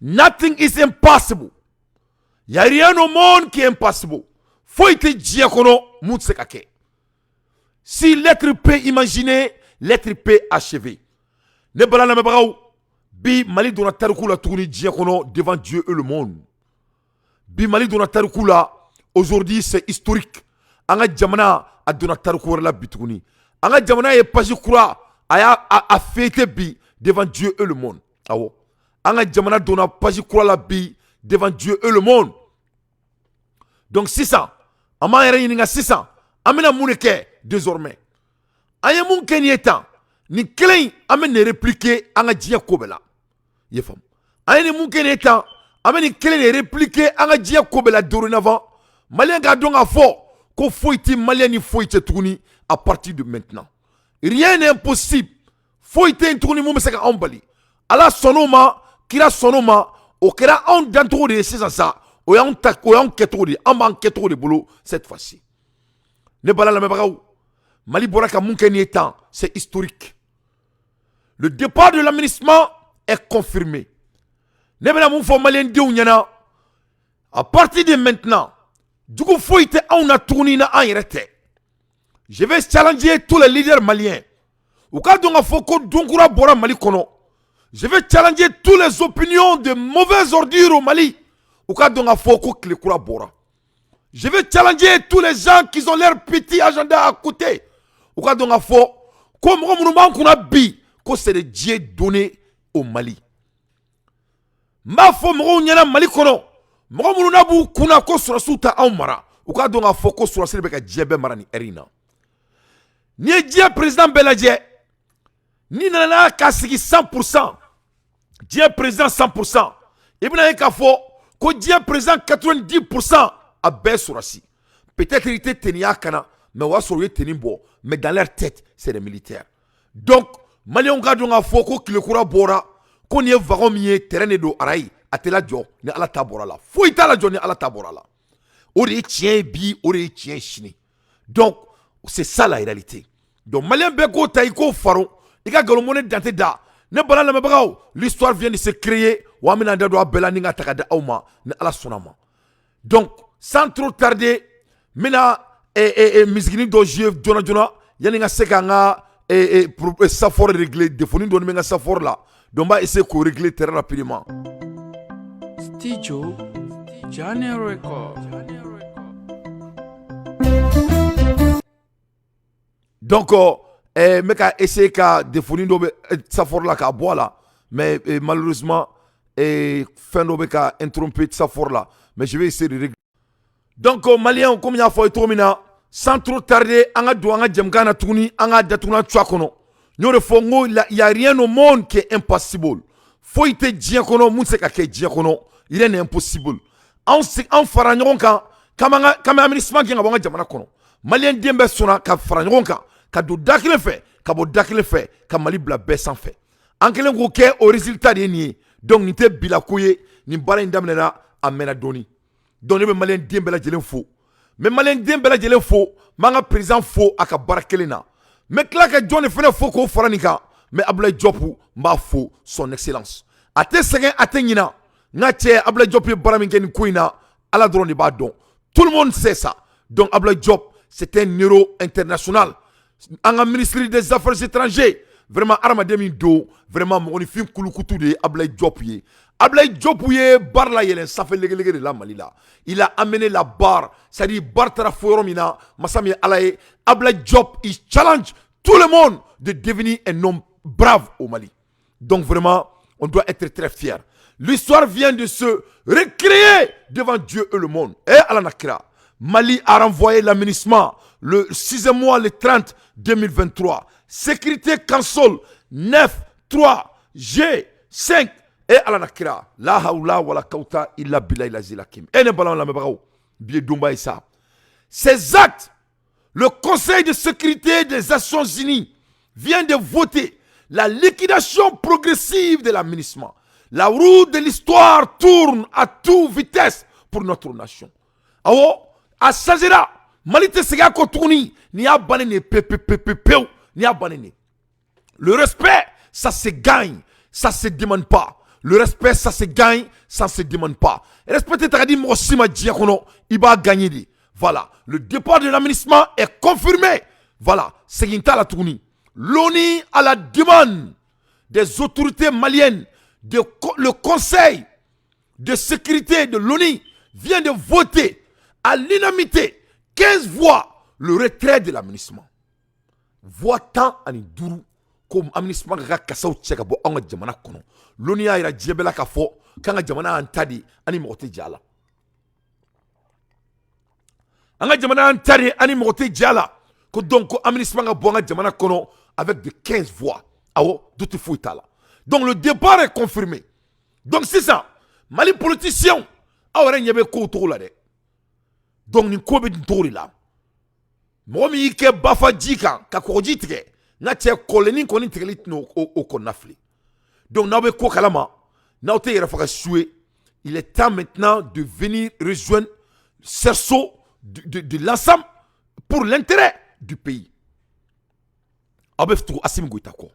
Nothing is impossible. Il n'y a rien au monde qui est impossible. Faut être diakono moutsekake. Si l'être peut imaginer, l'être peut achever. Ne balana mebraou. Bi Mali dona tarikula tourni diakono devant Dieu et le monde. Bi Mali dona tarikula aujourd'hui c'est historique. Anga jamana a dona tarikula la bituni. Anga jamana est pas kura a fêté bi devant Dieu et le monde. Awo. Anga jamana dona pas kura la bi devant Dieu et le monde. Donc 600. Ama yere yininga 600. Amena mouneke désormais. Aya moun kenyeta. Ni kelen amene répliquer anga dia kobela. Yefam. Aya ni moun kenyeta. Amene kelen répliquer anga dia kobela dorénavant. Malien ga donga fo. Ko foiti malien ni foiti tourni à partir de maintenant. Rien n'est impossible. Foiti tourni mou meseka ambali. Ala sonoma, kira sonoma, o kera on dantro de c'est ça. O yon ketro de, amban ketro de boulot cette fois-ci. Ne bala la mebaraou. Mali boraka mounken étant, c'est historique. Le départ de l'administration est confirmé. Ne bala moun fo malien de ounyana. À partir de maintenant, du coup faut ite on a tourné na an yerete. Je vais challenger tous les leaders maliens. Ou ka donga foko donkura bora Mali kono. Je vais challenger toutes les opinions de mauvaises ordures au Mali. Ou ka donga foko klekura bora. Je vais challenger tous les gens qui ont leur petit agenda à côté. Ou ka donga fo comme monument qu'on a bi que c'est le Dieu donné au Mali. Ma fo mo nyana Mali kono. Mo mununa bu kuna ko sura suta amara. Ou ka donga fo ko sura selbe ka Dieu marani erina. Ni Dieu président Beladje ni nana kasiki 100%. Dieu président 100%. Ibna yeka fo ko Dieu président 90% à Bessurasi. Peut-être il était tenu à Kana, mais on va tenu bon. Mais dans leur tête, c'est les militaires. Donc, Malion Gadonga Foko qui le coura bora, qu'on y est varomier, terrain de Araï, à Teladjo, ni à la tabora là. Faut y la journée à la tabora là. Ori tient bi, ori tient chini. Donc, c'est ça la réalité. Donc, Malien Beko Taïko Faron, il y a galomone dante da. Ne bala la mebrao, l'histoire vient de se créer, ou amena da doa belaninga takada auma, ne ala sonama. Donc, sans trop tarder, maintenant, misgini dojier Dona, yaninga sekanga pour safor régler, défoni don menga safor là. Donc, va essayer de régler très rapidement. Stijo, Johnny Record. Donc, meka essayer ka défoni don safor là ka boire là, mais malheureusement, fin don ka interrompre safor là. Mais je vais essayer de régler. Donc, Malien, comme il y a fait trop mina, sans trop tarder, on a douanga djemgana tourni, on a datuna tchakono. Nous le fongo, il y a rien au monde qui est impossible. Faut y te djiakono, mounse kake djiakono, il est impossible. On faranyon ka, kama administration qui a bonga djamana kono. Malien diembe sona ka faranyon ka do dakile fait, ka bo dakile fait, ka Mali bla bessan fait. Ankelen ko ke au résultat de ni, donc ni te bilakoye, ni bala indamnena amena doni. Donc les Maliens diembela jelen faux. Mais Maliens diembela jelen faux, manga président faux aka barakelena. Mais claque John fene faux ko faranika, mais Abdoulaye Diop m'a faux son excellence. Ate segen atenyina, ngache Abdoulaye Diop baraminken kuina ala drone de badon. Tout le monde sait ça. Donc Abdoulaye Diop, c'est un héros international. Anga ministre des Affaires étrangères, vraiment armademi do, vraiment mon film kulukutu de Abdoulaye Diop yé. Abdoulaye Diop barla yelen ça fait légué de la Malila. Il a amené la barre, c'est-à-dire barre traforomina, masami alaye. Abdoulaye Diop il challenge tout le monde de devenir un homme brave au Mali. Donc vraiment, on doit être très fiers. L'histoire vient de se recréer devant Dieu et le monde. Et à la Nakra, Mali a renvoyé l'administration le 6e mois, le 30 2023. Sécurité Council 9 3 G 5 et à la nakira la haula wala kauta illa billahi la zilakim et ne balan la mebrao bien dumba isa. Ces actes, le Conseil de sécurité des Nations Unies vient de voter la liquidation progressive de l'administration. La roue de l'histoire tourne à toute vitesse pour notre nation. Awo a sajira malite sega ko tourni ni a banene peu ni a banene. Le respect ça se gagne, ça se demande pas. Le respect, ça se gagne, ça ne se demande pas. Respecter Tagadi Mosima Diakono, il va gagner. Voilà. Le départ de l'aménagement est confirmé. Voilà. C'est la tournie. L'ONU, à la demande des autorités maliennes, le Conseil de sécurité de l'ONU vient de voter à l'unanimité 15 voix le retrait de l'aménagement. Voix tant à Dourou comme aménagement ka kasaw tcheka bo anga jamana kono. L'ONU a ira djebela ka fo kanga jamana antadi ani moté diala. Anga jamana antadi ani moté diala ko donc aménagement ka bo anga jamana kono avec de 15 voix. Awo douti fouitala. Donc le départ est confirmé. Donc c'est ça. Mali politicien awara nyebe ko to la de. Donc ni ko be tori la. Momi ike bafa jika ka ko jitike na tie koleni ko ni tegelit no o konafli. Donc na be ko kalama na ote yera faka soué. Il est temps maintenant de venir rejoindre cerceau de l'ensemble pour l'intérêt du pays. Abeftou Assimi Goïta ko.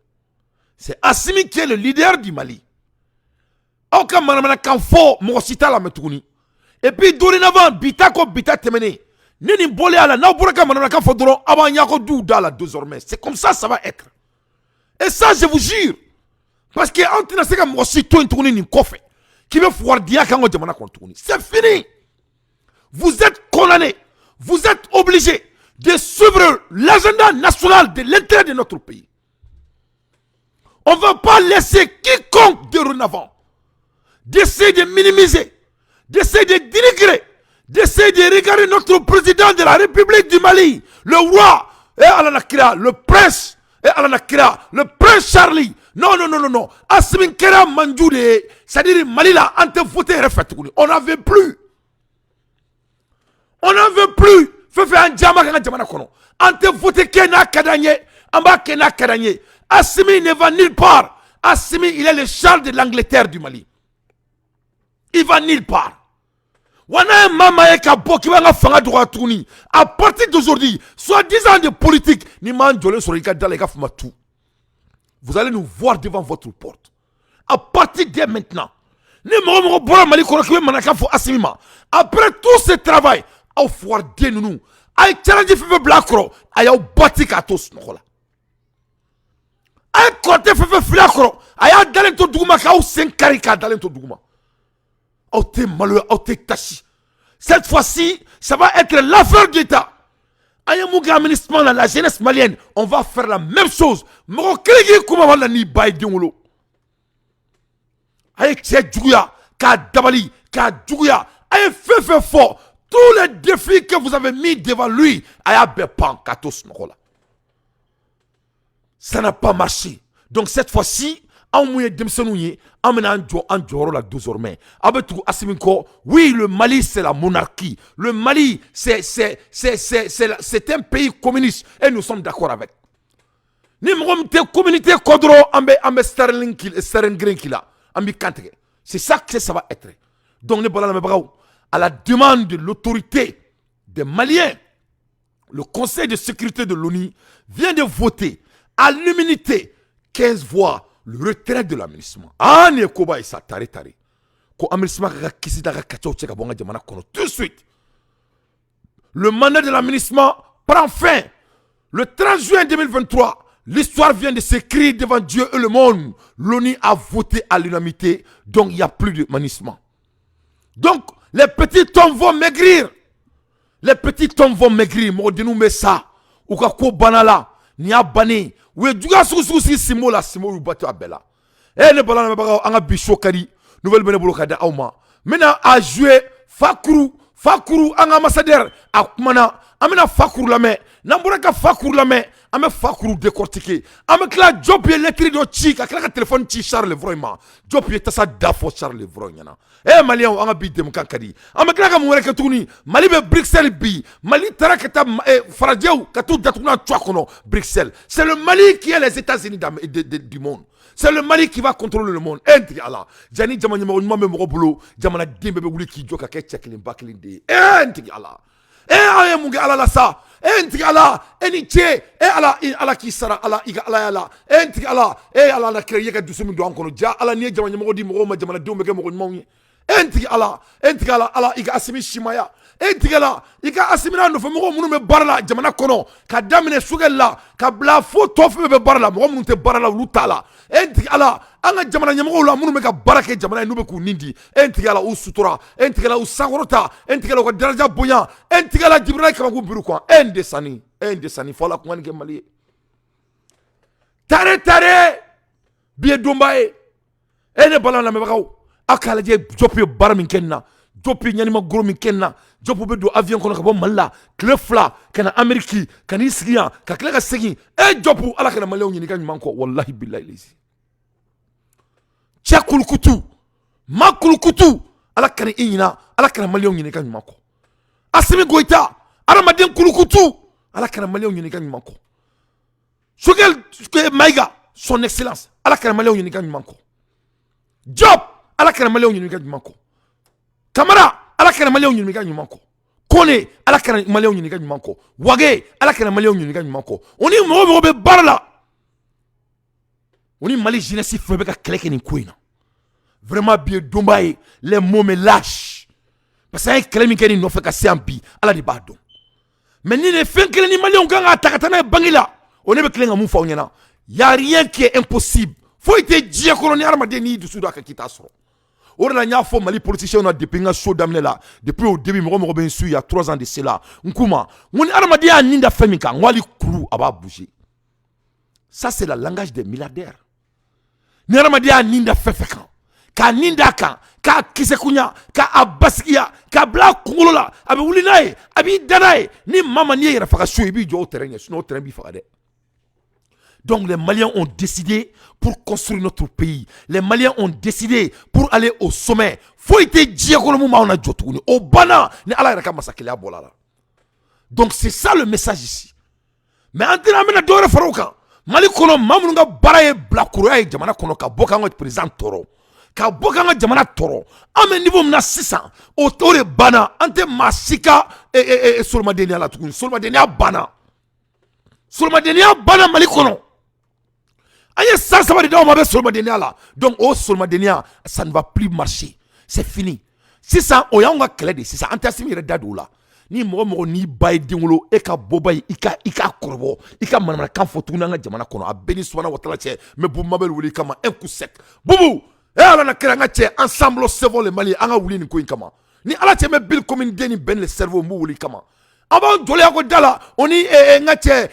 C'est Assimi qui est le leader du Mali. Aucun manamana kan fo mo sita la metuni. Et puis dorénavant bitako bita temene. Nini bolé ala na buraka manamana kan fo doro avant yako doudala désormais. C'est comme ça va être. Et ça je vous jure parce que entre na seka mo sito ntuni ni kofe qui veut voir dia kan ngo jamana kontuni. C'est fini. Vous êtes condamnés. Vous êtes obligés de suivre l'agenda national de l'intérêt de notre pays. On ne va pas laisser quiconque de renavant d'essayer de minimiser, d'essayer de dénigrer, d'essayer de regarder notre président de la République du Mali, le roi, et Alanakira, le prince, et Alanakira, le prince Charlie. Non. Assimi Kera Mandjoude, c'est-à-dire Mali là, on n'en veut plus. On n'en veut plus. Fefe un jamana kono. Ante voté Kena Kadanye, Amba Kena Kadanye. Assimi ne va nulle part. Assimi, il est le Charles de l'Angleterre du Mali. Il va nulle part. Wana mama eka boki wanga fanga droit tourni. À partir d'aujourd'hui, soit 10 ans de politique, ni man jolé sur les gars dans les gars tout. Vous allez nous voir devant votre porte. À partir de maintenant, ni mo bora Mali kono kiwe manaka fo Assimima. Après tout ce travail, au foire de nous, ay challenge fefe blakro, ay au bati katos nokola. Ay côté fefe flakro, ay dalen to duguma ka ou 5 karika dalen to duguma. Oh t'es malheureux, oh t'es tachi. Cette fois-ci, ça va être l'affaire d'État. Ayamouga aménagement dans la jeunesse malienne, on va faire la même chose. Moro kelegi kuma wala ni bay dingolo. Aye tche djouya, ka dabali, ka djouya, aye fait fort. Tous les défis que vous avez mis devant lui, aye bepan katos nokola. Ça n'a pas marché. Donc cette fois-ci, oui, le Mali c'est la monarchie. Le Mali c'est un pays communiste et nous sommes d'accord avec. C'est ça que ça va être. Donc à la demande de l'autorité des Maliens, le Conseil de sécurité de l'ONU vient de voter à l'unanimité 15 voix le retrait de l'aménagement. Ah, ne koba isa tare. Ko aménagement ka kisi da ka kacho cheka bonga jamana kono tout de suite. Le mandat de l'aménagement prend fin le 30 juin 2023. L'histoire vient de s'écrire devant Dieu et le monde. L'ONU a voté à l'unanimité, donc il n'y a plus de aménagement. Donc les petits hommes vont maigrir. Les petits hommes vont maigrir. Mordenu mesa ou ka ko banala ni abani. Oui, du gars sous Simo la Simo ou bateau à Bella. Et ne parlons pas en bichot kari, nouvelle bénévole kada auma. Maintenant à jouer Fakourou en ambassadeur à Kumana, amena Fakourou la main, n'ambouraka Fakourou la main, ame Fakourou décortiqué. Ame kla job l'électrique de Chik, à kla téléphone Chi Charles vraiment. Job tassa dafo Charles Vroyana. Eh Malien en abi demkankadi. Ame kla mouere katuni, Mali be Bruxelles bi, Mali tarakata Faradjou, katou datuna tchakono, Bruxelles. C'est le Mali qui est les États-Unis du monde. C'est le Mali qui va contrôler le monde. Entri Allah. Jani jamani mo me mo boulot, jamana dimbe be wuli ki joka ke checkling backing de. Entri Allah. aye mun ala la sa enti ala eni che ala ki sara ala iga ala enti ala ala na créer ka dusumi do ankono ja ala ni jama nyamo di mo ma jama do me ke mo mawni enti ala ala iga asimi shimaya enti ala iga asimina no fo mo munu me barla jamana kono ka damine sugella ka bla fo tofu be barla mo munu te barla lutala enti ala anga jamana nyamo la munu me ka barake jamana no be ku nindi enti ala usutura enti ala usagorota enti ala ko daraja bonya enti ala jibril ka ko biru ko ende sani fola ko ngani mali tare biye dombaye ene balana me bakaw akala je jopi bar min kenna jopi nyani gro min kenna jopo be do avion kono ka bo malla klefla kana ameriki kana isgiya ka kla ka segi jopo ala kana malew nyini kan manko wallahi billahi lazi chakul kutu makul kutu ala kana inyina ala kana malew nyini kan manko asimi goita ala maden kulukutu ala kana malew nyini kan manko sugel maiga son excellence ala kana malew nyini kan manko job ala kana malew nyini kan manko kamara ala kana malew nyini kan manko kone ala kana malew nyini kan manko wage ala kana malew nyini kan manko oni mo be barla oni mali jeunesse febe ka kleke ni kuina vraiment bien dombaye les mots me lâchent parce que klemi keni no fe ka sampi ala di bado mais ni ne fen kele ni mali on ganga takatana bangila on be klenga mu fa onyana y a rien qui est impossible faut ite dia koloni armade ni du suda ka kitasro orla nya fo mali politicien on a depuis nga so damne là depuis au début mo ben su il y a 3 ans de cela nkuma ngoni armade ya ninda famika ngwali kuru aba bouger ça c'est le langage des milliardaires ni armade ya ninda fefeka ka ninda ka kisekunya ka abasikia ka bla kungolola abi wulinaye abi danaye ni mama ni yera faka so ibi jo terrain sinon terrain bi faka de. Donc les Maliens ont décidé pour construire notre pays. Les Maliens ont décidé pour aller au sommet. Faut être diakonomu ma on a jotuni. Au bana ni ala raka masakele abolala. Donc c'est ça le message ici. Mais antina mena dore farouka. Mali kono mamunga baraye blakura e jamana kono ka boka ngo président toro. Ka boka ngo jamana toro. Ame niveau mna 600 o tore bana ante masika solma denia la tukuni. Solma denia bana. Solma denia bana Mali kono. Aye ça va de on solma denia là. Donc au solma denia ça ne va plus marcher. C'est fini. Si ça o yanga clé de si ça antasimi redadou là. Ni mo ni bay dingolo e ka bobay ika korbo ika manana kan fotu na nga jamana kono abeni subhanahu wa ta'ala che me bu mabel wuli kama un coup sec bubu e ala na kira nga che ensemble cerveau le mali anga wuli ni ko kama ni ala che me bil commune deni ben le cerveau mu wuli kama avant jole ko dala oni nga che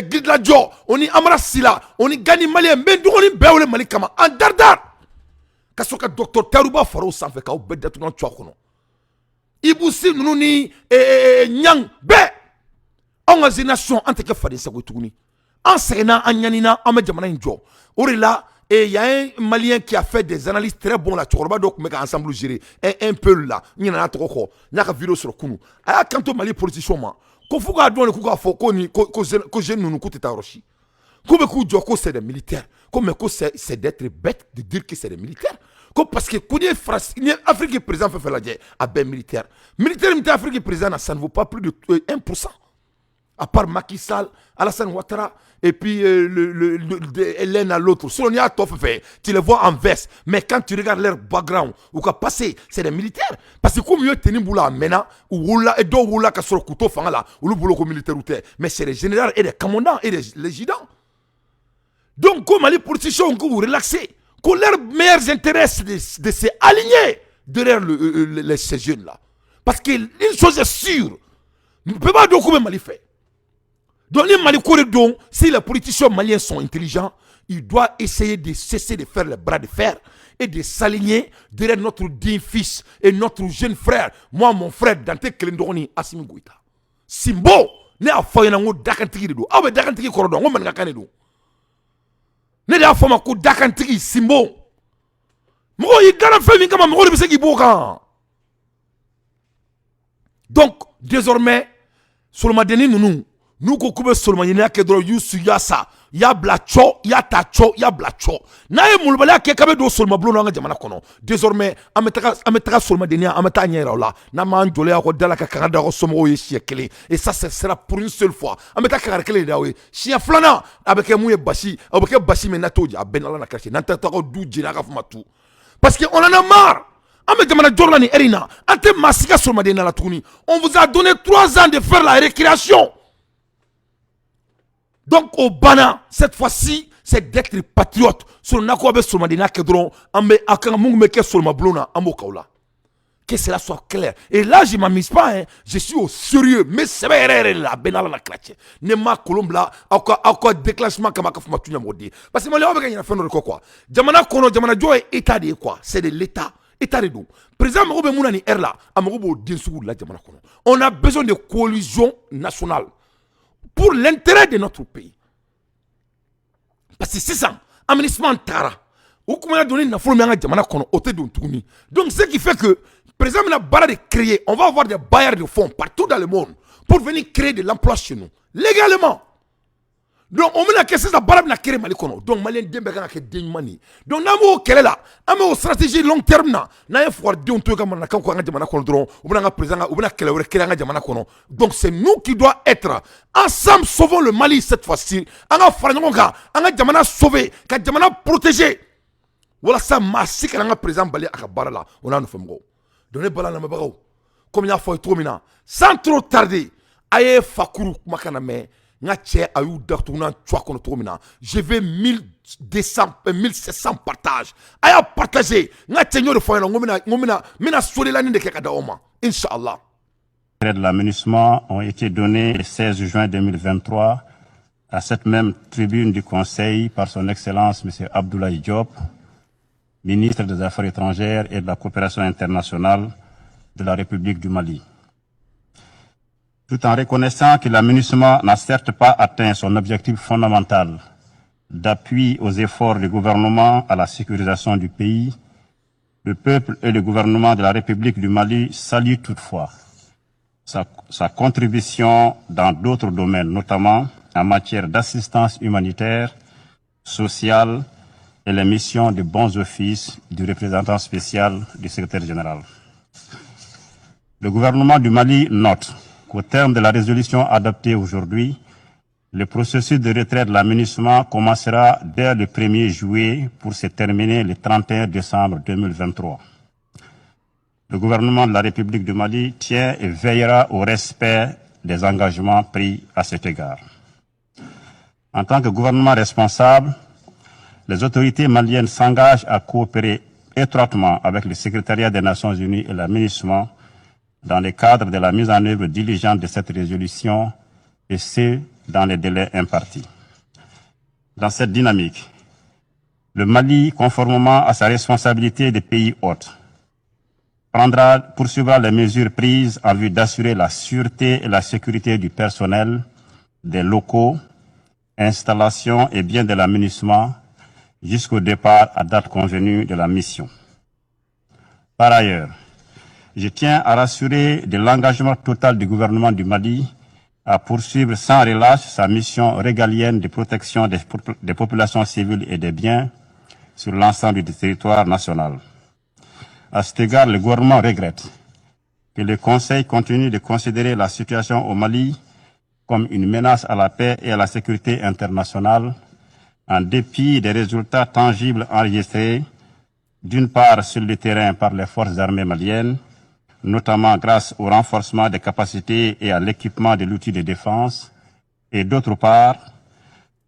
gidla jo oni amara sila oni gani mali ben dugoni bewle mali kama en dardar kasoka docteur Tarouba faro sanfe ka obedatu na tchokono ibusi nunu ni nyang be on a nation ante ke fadi sako tuguni en sena anyanina en jamana njo orila et il y a un malien qui a fait des analyses très bonnes là tchorba donc meka ensemble gérer un peu là nyina na toko nyaka vidéo sur kunu aya kanto mali politicien ma ko fuga don le kuka fo ko ni ko jeune nunu ko teta roshi ko be ku joko c'est des militaires comme ko c'est d'être bête de dire que c'est des militaires. Parce que France, l'Afrique est présent fait la guerre à ben militaire. Militaire Afrique est présent, ça ne vaut pas plus de 1%. À part Macky Sall, Alassane Ouattara et puis l'un à l'autre. Selon a fait, tu les vois en veste. Mais quand tu regardes leur background, ou quoi passer, c'est des militaires. Parce que comme ils tiennent boula maintenant, ou roula et do roula ka sur couteau fanga là, ou le boulot comme militaire ou mais c'est les généraux et les commandants et les légions. Donc comme les politiciens ont relaxé. Que leurs meilleurs intérêts de se aligner derrière ces jeunes-là. Parce qu'une chose est sûre, ne peut pas donc Mali faire. Donc les Mali donc, si les politiciens maliens sont intelligents, ils doivent essayer de cesser de faire les bras de fer et de s'aligner derrière notre digne fils et notre jeune frère. Moi, mon frère, Dante Kelendoroni, Assimi Goïta. Simbo, ne a fait un mot d'akantiki de do. Ah, mais d'akantiki korodon, on m'a ngakane do. Ne da fama ko dakantigi simbo mo yi gara fami kama mo be segi boka. Donc désormais solma deni nous ko kube solma yina ke dro yusu yasa ya blacho ya tacho ya blacho na ye mulbala ke kabe do solma blo nga jamana kono désormais ametaka solma denia ameta nyera la na man jole ko dala ka kada ko somo ye siècle et ça ce sera pour une seule fois ameta ka kele dawe sia flana avec mouye bashi avec bashi mais natoji abenala na kache nanta ko du jina ka fuma tout parce que on en a marre. Erina, on vous a donné 3 ans de faire la récréation. Donc au Bana, cette fois-ci, c'est d'être patriote. Que cela soit clair. Et là, je ne m'amuse pas, hein. Je suis au sérieux. Mais c'est vrai, là, benala la classe. Ne ma colombe là, encore déclenchement comme ma tunya modi. Parce que moi, là, on va gagner la fin de quoi. Jamana kono, jamana joie, état de quoi. C'est de l'état. État de nous. Président Maroube Mounani est là. On a besoin de coalition nationale pour l'intérêt de notre pays. Parce que c'est ça. Aménagement Tara. Donc, ce qui fait que, président a barre de créer, on va avoir des bailleurs de fonds partout dans le monde pour venir créer de l'emploi chez nous. Légalement. Donc, on met la question de la barre de créer Malikono. Donc, Malien Dembega qui est mani. Donc, nous quelle est là? Nous avons une stratégie long terme. Nous avons une donc, c'est nous qui doit être ensemble sauvons le Mali cette fois-ci. On a sauvé, on a protégé. Voilà ça, massi quand on a président Balé à Barala, on a nos femmes. Donnez Bala Namabaro. Comme il y a fait trop maintenant. Sans trop tarder, aye Fakuru Makaname, Natche Ayou Dartounan, Tchouakon trop maintenant. Je vais 1200, 1700 partages. Aye partager. Natche Nyo de Foyana, Mena Solelani de Kekadaoma. Inch'Allah. De l'aménagement ont été donnés le 16 juin 2023 à cette même tribune du Conseil par son Excellence M. Abdoulaye Diop, ministre des Affaires étrangères et de la coopération internationale de la République du Mali. Tout en reconnaissant que l'aménagement n'a certes pas atteint son objectif fondamental d'appui aux efforts du gouvernement à la sécurisation du pays, le peuple et le gouvernement de la République du Mali saluent toutefois sa contribution dans d'autres domaines, notamment en matière d'assistance humanitaire, sociale, et les missions de bons offices du représentant spécial du secrétaire général. Le gouvernement du Mali note qu'au terme de la résolution adoptée aujourd'hui, le processus de retrait de l'aménagement commencera dès le 1er juillet pour se terminer le 31 décembre 2023. Le gouvernement de la République du Mali tient et veillera au respect des engagements pris à cet égard. En tant que gouvernement responsable, les autorités maliennes s'engagent à coopérer étroitement avec le secrétariat des Nations Unies et l'aménagement dans le cadre de la mise en œuvre diligente de cette résolution et ce, dans les délais impartis. Dans cette dynamique, le Mali, conformément à sa responsabilité de pays hôte, poursuivra les mesures prises en vue d'assurer la sûreté et la sécurité du personnel, des locaux, installations et biens de l'aménagement jusqu'au départ à date convenue de la mission. Par ailleurs, je tiens à rassurer de l'engagement total du gouvernement du Mali à poursuivre sans relâche sa mission régalienne de protection des populations civiles et des biens sur l'ensemble du territoire national. À cet égard, le gouvernement regrette que le Conseil continue de considérer la situation au Mali comme une menace à la paix et à la sécurité internationale, en dépit des résultats tangibles enregistrés, d'une part sur le terrain par les forces armées maliennes, notamment grâce au renforcement des capacités et à l'équipement de l'outil de défense, et d'autre part,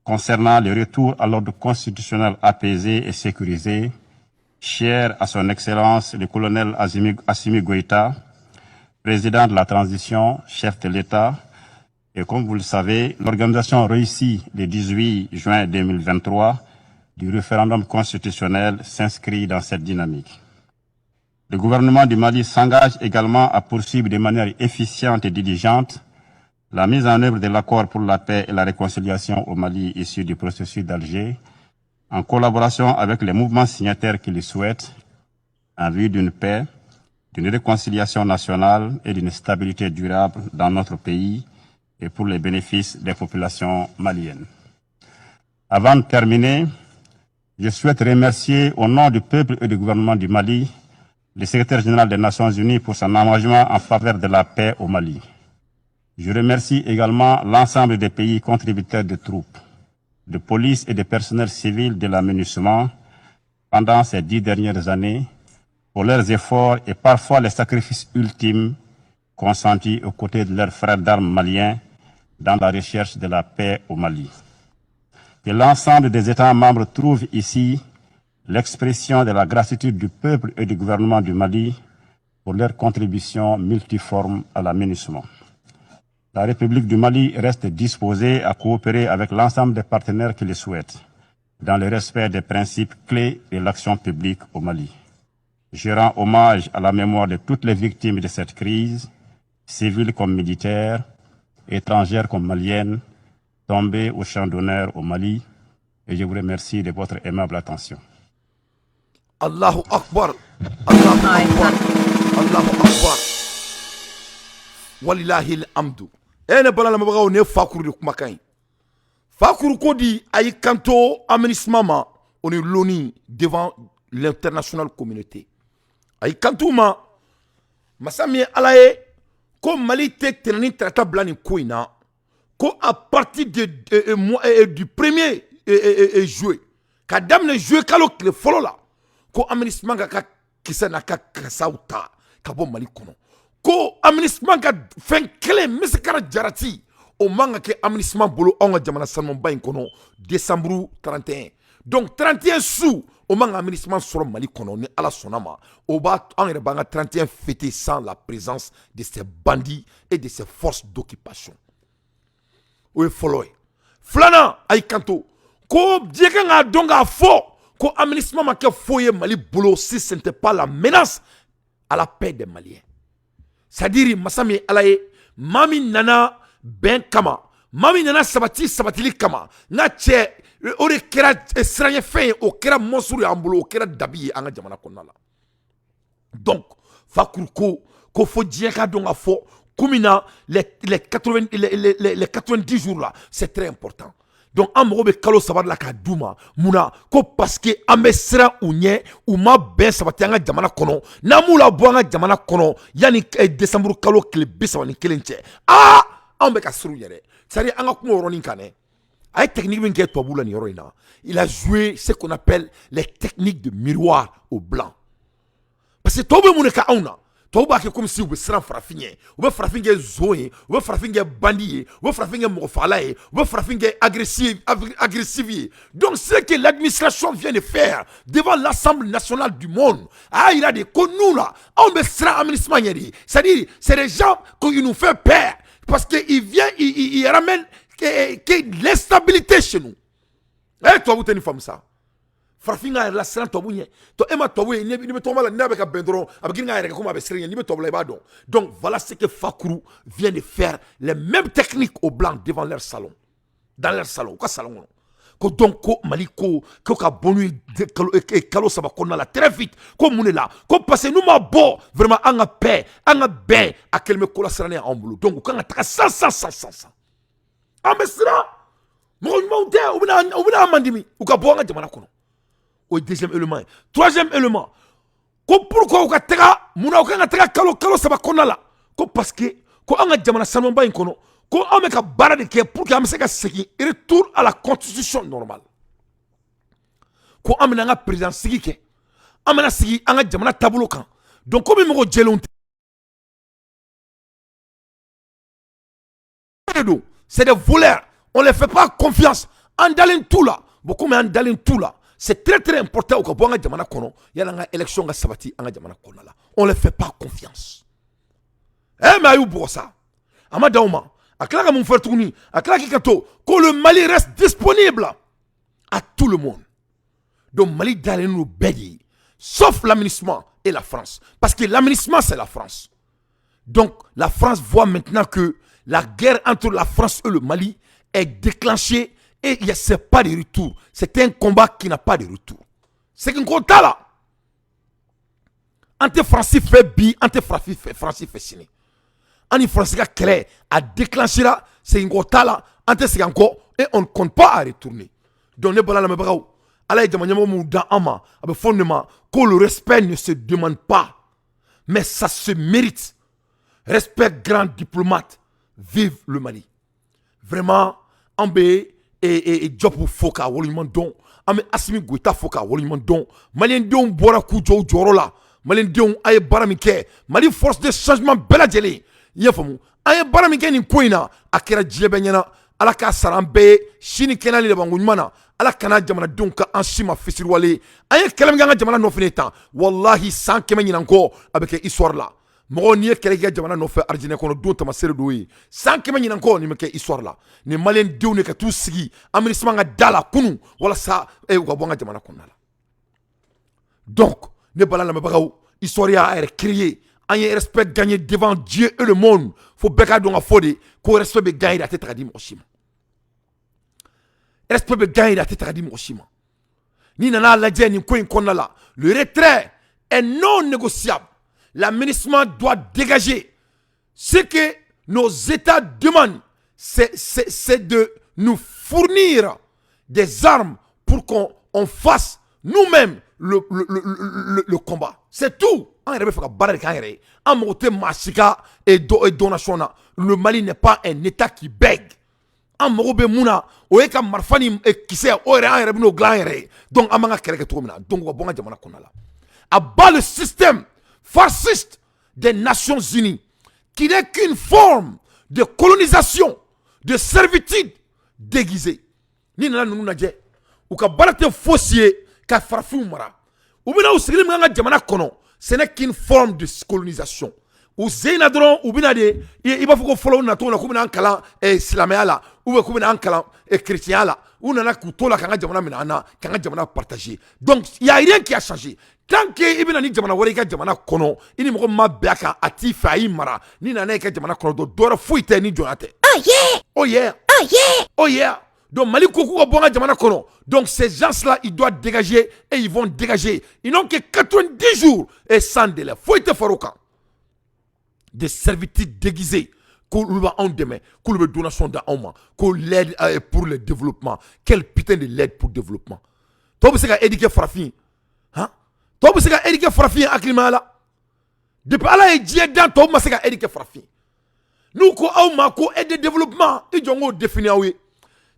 concernant le retour à l'ordre constitutionnel apaisé et sécurisé, cher à son Excellence le colonel Assimi Goïta, président de la transition, chef de l'État. Et comme vous le savez, l'organisation réussie le 18 juin 2023 du référendum constitutionnel s'inscrit dans cette dynamique. Le gouvernement du Mali s'engage également à poursuivre de manière efficiente et diligente la mise en œuvre de l'accord pour la paix et la réconciliation au Mali issu du processus d'Alger, en collaboration avec les mouvements signataires qui le souhaitent, en vue d'une paix, d'une réconciliation nationale et d'une stabilité durable dans notre pays et pour les bénéfices des populations maliennes. Avant de terminer, je souhaite remercier au nom du peuple et du gouvernement du Mali le secrétaire général des Nations Unies pour son engagement en faveur de la paix au Mali. Je remercie également l'ensemble des pays contributeurs de troupes, de police et de personnel civil de la MINUSMA pendant ces 10 dernières années pour leurs efforts et parfois les sacrifices ultimes consentis aux côtés de leurs frères d'armes maliens dans la recherche de la paix au Mali. Que l'ensemble des États membres trouvent ici l'expression de la gratitude du peuple et du gouvernement du Mali pour leur contribution multiforme à la MINUSMA. La République du Mali reste disposée à coopérer avec l'ensemble des partenaires qui le souhaitent, dans le respect des principes clés de l'action publique au Mali. Je rends hommage à la mémoire de toutes les victimes de cette crise, civiles comme militaires, étrangères comme maliennes, tombées au champ d'honneur au Mali, et je vous remercie de votre aimable attention. Allahu Akbar, Allahu Akbar, Allahu Akbar. Walillahi al-hamdu. Ne balala mabaga ne fakuru de kumakan. Fakuru ko di ay kanto aménagement on est l'ONU devant l'international communauté. Ay kanto ma masami alaye ko Mali te tenani trata blani koina ko à partir du 1er juillet ka damne juillet kalo kile folo la ko aménagement ka kisa na ka kasauta ka bo Mali kono ko aménagement ka fen kele misikara jarati o manga ke aménagement bolo onga jamana sanmo bayin kono décembre 31 donc 31 sous o manga aménagement sur Mali kono ni ala sonama o ba en banga 31 fêté sans la présence de ces bandits et de ces forces d'occupation o follow flana ay kanto ko dieka nga donga fo ko aménagement ma ke foye Mali bolo si ce n'était pas la menace à la paix des Maliens. C'est-à-dire masami alaye mami nana ben kama mami nana sabatili kama na che o de kera sranye fe o kera monsuru ambulo o kera dabi anga jamana konnala. Donc fakurko ko fo dieka donga fo kumina les 90 jours là, c'est très important. Donc amogo be kalo sabar la ka duma muna ko parce que amesra unye uma ben sabati anga jamana kono na mula bo anga jamana kono yani décembre kalo kile bisawani kelenche ambe ka suru yere sari anga kuma roni kane ay technique bin ke tobula ni roina il a joué ce qu'on appelle les techniques de miroir au blanc parce que tobe mun ka auna toba ke comme si vous sera frafinye vous frafinge zoé vous frafinge bandit vous frafinge mofalae vous frafinge agressif. Donc ce que l'administration vient de faire devant l'Assemblée nationale du monde il a des connus là on me sera aménagement yeri c'est-à-dire c'est des gens qui nous fait peur parce que il ramène que l'instabilité chez nous toi vous tenez femme ça Frafinga la sran tobunye to ema tobuye ni be to mala na be ka bendro abiginga reka kuma be sren ni be tobla ba don. Donc voilà ce que Fakuru vient de faire les mêmes techniques aux blancs devant leur salon dans leur salon quoi salon ko donc ko maliko ko ka bonu kalo saba konna la très vite ko munela ko passer nous ma bo vraiment anga paix anga ben a kelme ko la srane en boulot donc ko anga taka ça amesra mo monte ubina mandimi uka bo anga jamana kono. Au deuxième élément. Troisième élément. Pourquoi on a kalo saba konala? Parce que on a jamana sanomba inkono. Ko on a bara de pour que on se retour à la constitution normale. Ko on a président sigi ke. On a sigi on a jamana tableau kan. Donc comme mo jelon c'est des voleurs. On ne les fait pas confiance. En dalin tout là. Beaucoup mais en dalin tout là. C'est très très important au Kabouanga Djamana Kono. Il y a une élection à Sabati en Djamana Kono. On ne les fait pas confiance. Mais aïe pour ça. Amadaouma. Aklaka mon frère Touni. Aklaki Kato. Que le Mali reste disponible à tout le monde. Donc Mali d'aller nous bédir. Sauf l'aménagement et la France. Parce que l'aménagement c'est la France. Donc la France voit maintenant que la guerre entre la France et le Mali est déclenchée. Et il n'y a pas de retour. C'est un combat qui n'a pas de retour. C'est qu'un combat là. Ante Francis fait bi, ante Francis fait signer. Ante Francis a créé, a déclenché là, c'est un combat là, ante c'est encore, et on ne compte pas à retourner. Donc ne bala la mebagaw ala ye jamana ɲɛmɔgɔ mun dan an ma a bɛ fɔ de ma ko le respect ne se demande pas mais ça se mérite. Respect grand diplomate. Vive le Mali. Vraiment an bɛ job fo k'a waleɲuman dɔn an bɛ Asimi Goïta fo k'a waleɲuman dɔn maliyɛndenw bɔra k'u jɔ u jɔyɔrɔ la maliyɛndenw a ye baara min kɛ Mali force de changement bɛɛ lajɛlen i y'a faamu an ye baara min kɛ nin ko in na a kɛra diɲɛ bɛɛ ɲɛna ala k'a sara an bɛɛ ye sini kɛnɛyali de b'an ko ɲuman na ala kana jamanadenw ka an si ma fisiriwale an ye kɛlɛ min kɛ an ka jamana nɔfɛ tan wallahi san 100 ɲinan kɔ a bɛ kɛ histoire la mɔgɔ n'i ye kɛlɛ kɛ jamana nɔfɛ Alijinɛ kɔnɔ don tamasere do ye san 100 ɲinan kɔ nin bɛ kɛ histoire la ni maliyɛndenw de ka t'u sigi administration ka da la kunun walasa u ka bɔ an ka jamana kɔnɔna la donc ne bala lamɛnbagaw histoire y'a yɛrɛ créé an ye respect gagné devant Dieu et le monde fo bɛɛ k'a dɔn ka fɔ de ko respect bɛ gagné de a tɛ ta ka di mɔgɔ si ma respect bɛ gagné de a tɛ ta ka di mɔgɔ si ma n'i nana lajɛ nin ko in kɔnɔna la le retrait est non négociable. L'aménagement doit dégager. Ce que nos États demandent, c'est de nous fournir des armes pour qu'on fasse nous-mêmes le combat. C'est tout. Le Mali n'est pas un État qui bègue. Donc, à bas le système fasciste des Nations Unies, qui n'est qu'une forme de colonisation, de servitude déguisée. Ni nana nunu naje, ou ka barate fossier, ka farafou mara. Ou bina ou sigili mga jamana kono, ce n'est qu'une forme de colonisation. Ou zeyna dron, ou bina de, iba fuko follow na to na kubina ankala islamia la, ou kubina ankala chrétien la, ou nana kutola kanga jamana minana, kanga jamana partagé. Donc, il n'y a rien qui a changé. Tant que ibina ni jamana wari ka jamana kono ini mɔgɔ ma bɛɛ kan a t'i fɛ a y'i mara ni nana ye ka jamana kono dɔ dɔwɛrɛ foyi tɛ ni jɔnya tɛ. Oh yeah. Donc Mali ko k'u ka bɔ an ka jamana kono. Donc ces gens-là ils doivent dégager et ils vont dégager. Ils n'ont que 90 jours et sans délai. Foyi tɛ far'o kan. Des servitudes déguisées. K'olu bɛ anw dɛmɛ, k'olu bɛ donation da anw ma, ko l'aide pour le développement. Quel putain de l'aide pour le développement. Tɔw bɛ se ka éduquer farafin. Hein? Tɔw bɛ se ka éduquer farafin hakilima la. Depuis ala ye diɲɛ dan tɔw ma se ka éduquer farafin. Nous ko aw ma ko aide de développement i jɔ n k'o définir aw ye.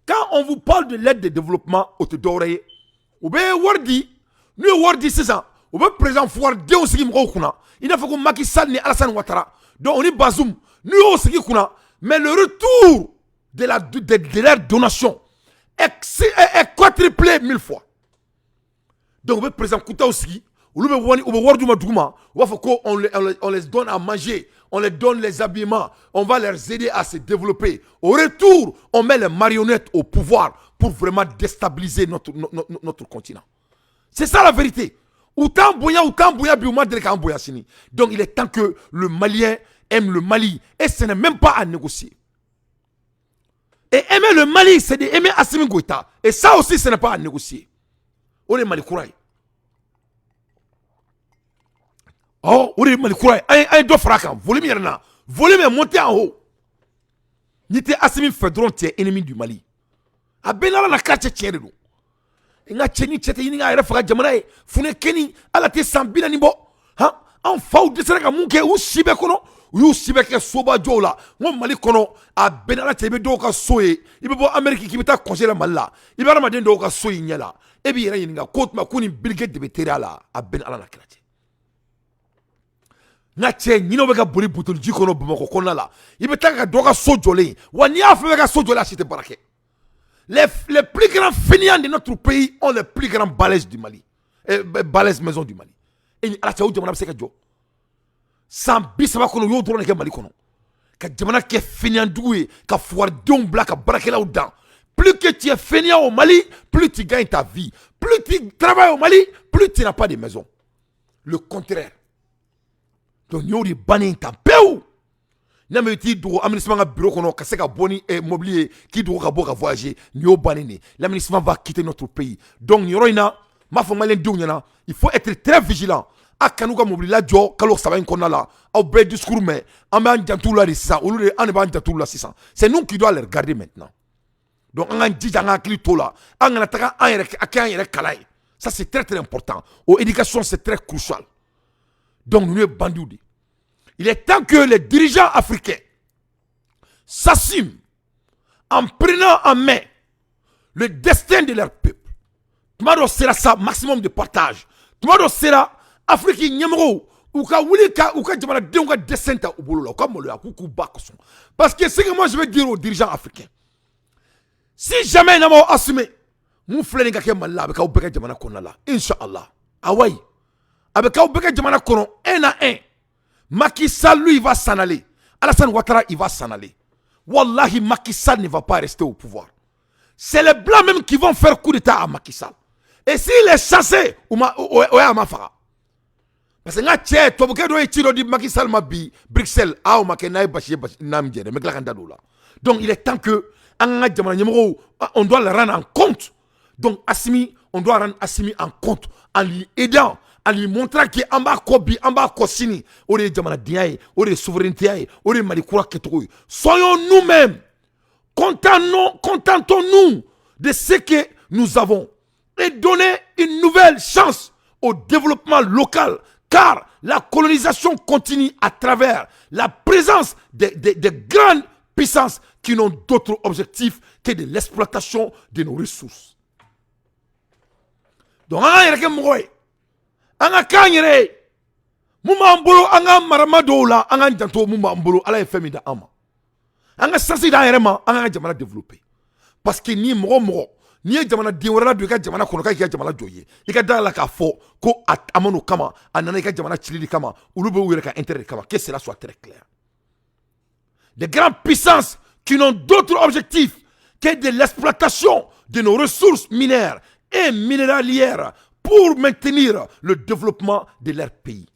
Quand on vous parle de l'aide de développement o tɛ dɔwɛrɛ ye. U bɛ wari di, n'u ye wari di sisan, u bɛ président Fuwari denw sigi mɔgɔw kunna. I n'a fɔ ko Macky Sall ni Alassane Ouattara. Donc on ni Bazoum, n'u y'o sigi kunna, mais le retour de leur donation est quadruplé 1000 fois. Donc le président Kouta aussi, on les donne à manger, on les donne les habillements, on va les aider à se développer. Au retour, on met les marionnettes au pouvoir pour vraiment déstabiliser notre continent. C'est ça la vérité. Donc il est temps que le Malien aime le Mali. Et ce n'est même pas à négocier. Et aimer le Mali, c'est d'aimer Assimi Goïta. Et ça aussi, ce n'est pas à négocier. On est Mali Kouraï. Oh, on est Mali Kouraï. Un deux fracas. Volume est monté en haut. N'était Assimi Fedron, tu es ennemi du Mali. A Benala na quartier tient de nous. Nga cheni chete yini nga refa jamana e fune keni ala te sambina ni bo ha an faw de sera ka munke u sibe kono u sibe ke soba jola ngom Mali kono a Benala tebe do ka soye ibe bo Amerique ki bita conseiller Malla ibe ramaden do ka soye nyala e bi yera yini nga kotma kuni brigade de betera a Benala na krati nga che nyino be ka boli butol jikono bumako kono la ibe ta ka do ka sojole wani afa be ka sojole asite barake. Les plus grands fainéants de notre pays ont les plus grands balaises du Mali. Balaises maison du Mali. Et à la tchéou, jamana bseka jo. Sans bisaba kono yo drone ke Mali kono. Ka jamana ke fainéant doué, ka foire don black ka barakela ou dan. Plus que tu es fainéant au Mali, plus tu gagnes ta vie. Plus tu travailles au Mali, plus tu n'as pas de maison. Le contraire. Donc yo di bani ta peu. N'amé ti do administration bureau kono ka se ka boni immobilier qui do ka boka voyager nyo banini l'administration va quitter notre pays. Donc yoroina ma fo malen dounyana il faut être très vigilant akanu ka mobili la jo kalo saba konna la au be discours mais en ban jantou la de ça au lieu de en ban jantou la 600 c'est nous qui doit les regarder maintenant. Donc, on a dit dans un clito là, on a un ça c'est très très important. L'éducation c'est très crucial. Donc, nous sommes bandits. Il est temps que les dirigeants africains s'assument en prenant en main le destin de leur peuple. Tumado sera ça, maximum de partage. Tumado sera Afrique nyamro ou ka wuli ka ou ka jamana denw ka destin ta u bolo la, u ka maloya k'u k'u ba kosɔn. Parce que ce que moi je veux dire aux dirigeants africains, si jamais n'a pas assumé, mun filɛ nin ka kɛ Mali la, a bɛ k'aw bɛɛ kɛ jamana kɔnɔna la, Inch'Allah. Ah ouais, a bɛ k'aw bɛɛ kɛ jamana kɔnɔ un à un. Macky Sall, lui, il va s'en aller. Alassane Ouattara, il va s'en aller. Wallahi, Macky Sall ne va pas rester au pouvoir. C'est les Blancs même qui vont faire coup d'état à Macky Sall. Et s'il est chassé, parce que nga tche to buke do itiro di Macky Sall ma bi Bruxelles a o makena bashi nam jere me klakanda do la. Donc il est temps que anga jamana nyemro on doit le rendre en compte. Donc Assimi, on doit rendre Assimi en compte en lui aidant, en lui montrant que en bas kobi, en bas kosini, on est jamana diaye, on est souveraineté, on est malikura ketouy. Soyons nous-mêmes, contentons-nous de ce que nous avons et donner une nouvelle chance au développement local. Car la colonisation continue à travers la présence de grandes puissances qui n'ont d'autre objectif que de l'exploitation de nos ressources. Donc, on a un kanyere, muma mbolo, anga maramado la, anga janto muma mbolo, ala efemi da ama. Anga sasi da yerema, anga jamana développé. Parce que ni moro. Ni jamana diwara du ka jamana kono ka jamana joye I ka da la ka fo ko amano kama anana ka jamana chilili kama ulu be wure ka intérêt kama que cela soit très clair. Des grandes puissances qui n'ont d'autre objectif que de l'exploitation de nos ressources minières et minéralières pour maintenir le développement de leur pays.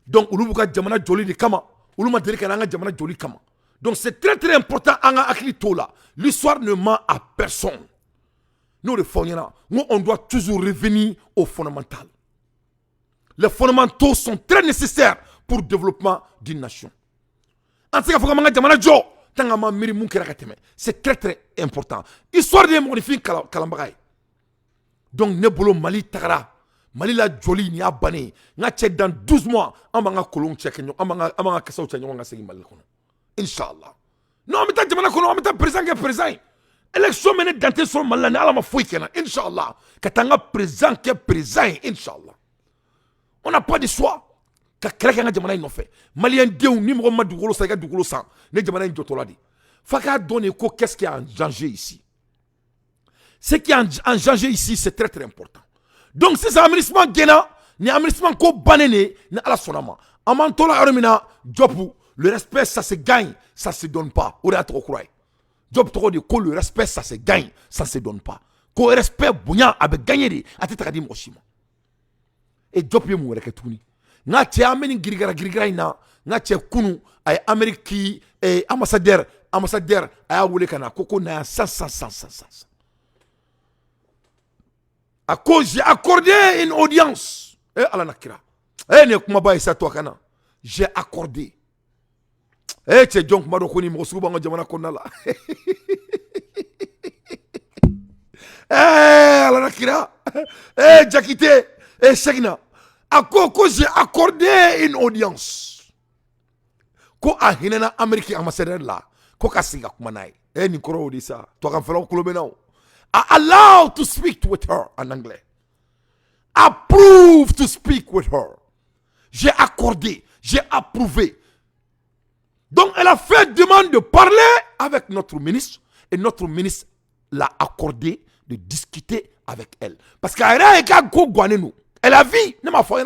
Donc ulu ka jamana joli de kama ulu ma deli ka nga jamana joli kama. Donc c'est très très important à Aklitola. L'histoire ne ment à personne. Nous les fonds, on doit toujours revenir au fondamental. Les fondamentaux sont très nécessaires pour le développement d'une nation. En tout cas, c'est très très important. Histoire de modifier Kalambagaï. Donc Nebolo Mali Tagara. Mali la joli ni abane. Dans 12 mois, on va kolon check. On va kasaw check. On va Mali. Inch'Allah. Non, mais t'as jamana kono, mais t'as présent qui est présent. Élection menée dans tes sols malades, ala ma fouille kena. Inch'Allah. Katanga présent qui est présent. Inch'Allah. On n'a pas de choix. Ka kreka nga jamana ino fait. Malien déou ni mo ma dugolo sa ga dugolo san. Ne jamana ino toladi. Faka donner ko qu'est-ce qui est en danger ici. Ce qui est en danger ici, c'est très très important. Donc si c'est aménagement gena, ni aménagement ko banene, ni ala sonama. Amantola armina jobu. Le respect, ça se gagne, ça se donne pas. On est à trop croire. Job trop de ko le respect, ça se gagne, ça se donne pas. Ko respect bounya avec gagner à tête de moshima. Et job ye mou reke touni. Nga tche ameni girigara ina, nga tche kunu ay Amérique et ambassadeur ay wule kana koko na 100. À cause j'ai accordé une audience. Ala nakira. Ne kuma ba isa to kana. J'ai accordé. Tche donc maro koni mo suba nga jamana konna la. Ala nakira. Jakite Segna. À quoi j'ai accordé une audience. Ko a hinena Amérique ambassadeur là. Ko ka singa kumanai. Ni koro di ça. To kan felo kulo benao. Allow to speak with her en anglais. Approve to speak with her. J'ai accordé, j'ai approuvé. Donc elle a fait demande de parler avec notre ministre et notre ministre l'a accordé de discuter avec elle. Parce qu'elle a vu, ne m'a fait rien.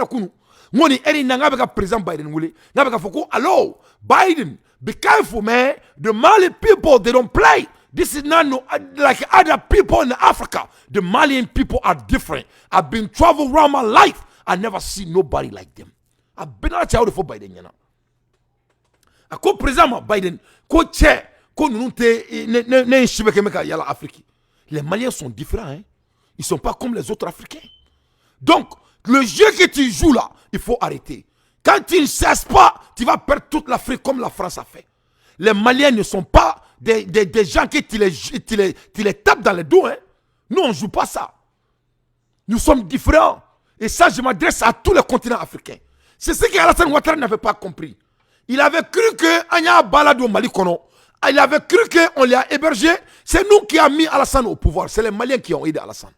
Ngoni eri nanga beka président Biden wule. Nga beka foko allo Biden, be careful man. The Mali people they don't play. This is not no, like other people in Africa. The Malian people are different. I've been traveling around my life. I never see nobody like them. I've been a child for Biden, you know. A ko président Biden, ko che, ko nunte ne shibeke meka yala Afrique. Les Maliens sont différents, hein. Ils sont pas comme les autres Africains. Donc, le jeu que tu joues là, il faut arrêter. Quand tu ne cesses pas, tu vas perdre toute l'Afrique comme la France a fait. Les Maliens ne sont pas des gens qui tu les tapes dans le dos. Hein. Nous, on ne joue pas ça. Nous sommes différents. Et ça, je m'adresse à tous les continents africains. C'est ce qu'Alassane Ouattara n'avait pas compris. Il avait cru que Anya Balado Mali Kono, il avait cru qu'on l'a hébergé. C'est nous qui avons mis Alassane au pouvoir. C'est les Maliens qui ont aidé Alassane.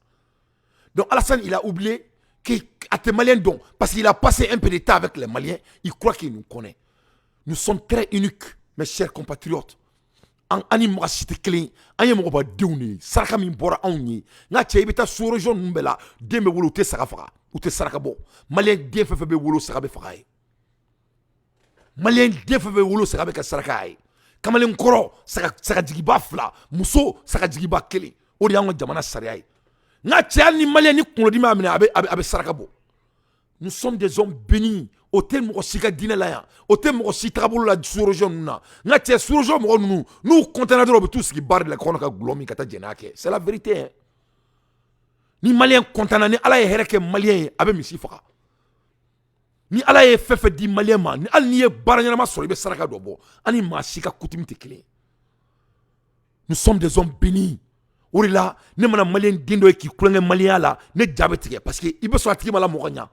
Donc Alassane, il a oublié qu'à tes Maliens, donc, parce qu'il a passé un peu de temps avec les Maliens, il croit qu'il nous connaît. Nous sommes très uniques, mes chers compatriotes. Ani mɔgɔ si tɛ kelen an ye mɔgɔbadenw de ye saraka min bɔra anw ye n ka cɛ I bɛ taa sous région ninnu bɛɛ la den bɛ wolo u tɛ saga faga u tɛ saraka bɔ maliyɛn den fɛn fɛn bɛ wolo saga bɛ faga ye maliyɛn den fɛn fɛn bɛ wolo saga bɛ kɛ saraka ye kamalen kɔrɔ sagajigiba 2 muso sagajigiba 1 o de y'anw ka jamana sariya ye n ka cɛ hali ni maliyɛn ni kunkolodimi y'a minɛ a bɛ saraka bɔ nous sommes des hommes bénis. O tɛ mɔgɔ si ka diinɛ la yan o tɛ mɔgɔ si tagabolo la sous région ninnu na n ka cɛ sous région mɔgɔ ninnu n'u kɔntana dɔrɔn u bɛ t'u sigi bari de la kɔnɔ ka gulɔ min ka taa jɛnɛya kɛ c'est la vérité hein. Ni maliyɛn kɔntana ni ala ye hɛrɛ kɛ maliyɛn ye a bɛ misi faga ni ala ye fɛn fɛn di maliyɛn ma ni hali n'i ye baara ɲɛnama sɔrɔ I bɛ saraka dɔ bɔ ani maa si ka coutume tɛ kelen ye. Nous sommes des hommes bénis. O de la ne mana maliyɛn den dɔ ye k'i kulonkɛ maliyɛnya la ne ja bɛ tigɛ parce que I bɛ sɔn a tigi ma la mɔgɔ ɲa.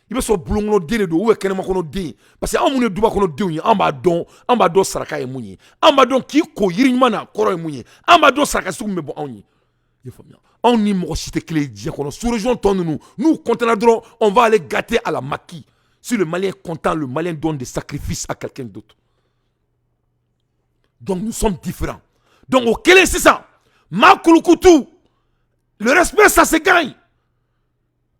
I bɛ sɔn bulon kɔnɔ den de don ou bien kɛnɛma kɔnɔ den parce que anw minnu ye duba kɔnɔ denw ye an b'a dɔn saraka ye mun ye an b'a dɔn k'i ko yiri ɲuman na kɔrɔ ye mun ye an b'a dɔn saraka sugu min bɛ bɔ anw ye. I y'a faamuya anw ni mɔgɔ si tɛ kelen ye diɲɛ kɔnɔ sous région tɔ ninnu n'u kɔntana dɔrɔn on va aller gâter à la maquille si le malien est content le malien donne des sacrifices à quelqu'un d'autre. Donc nous sommes différents. Donc au kelen sisan maa kulukutu le respect ça se gagne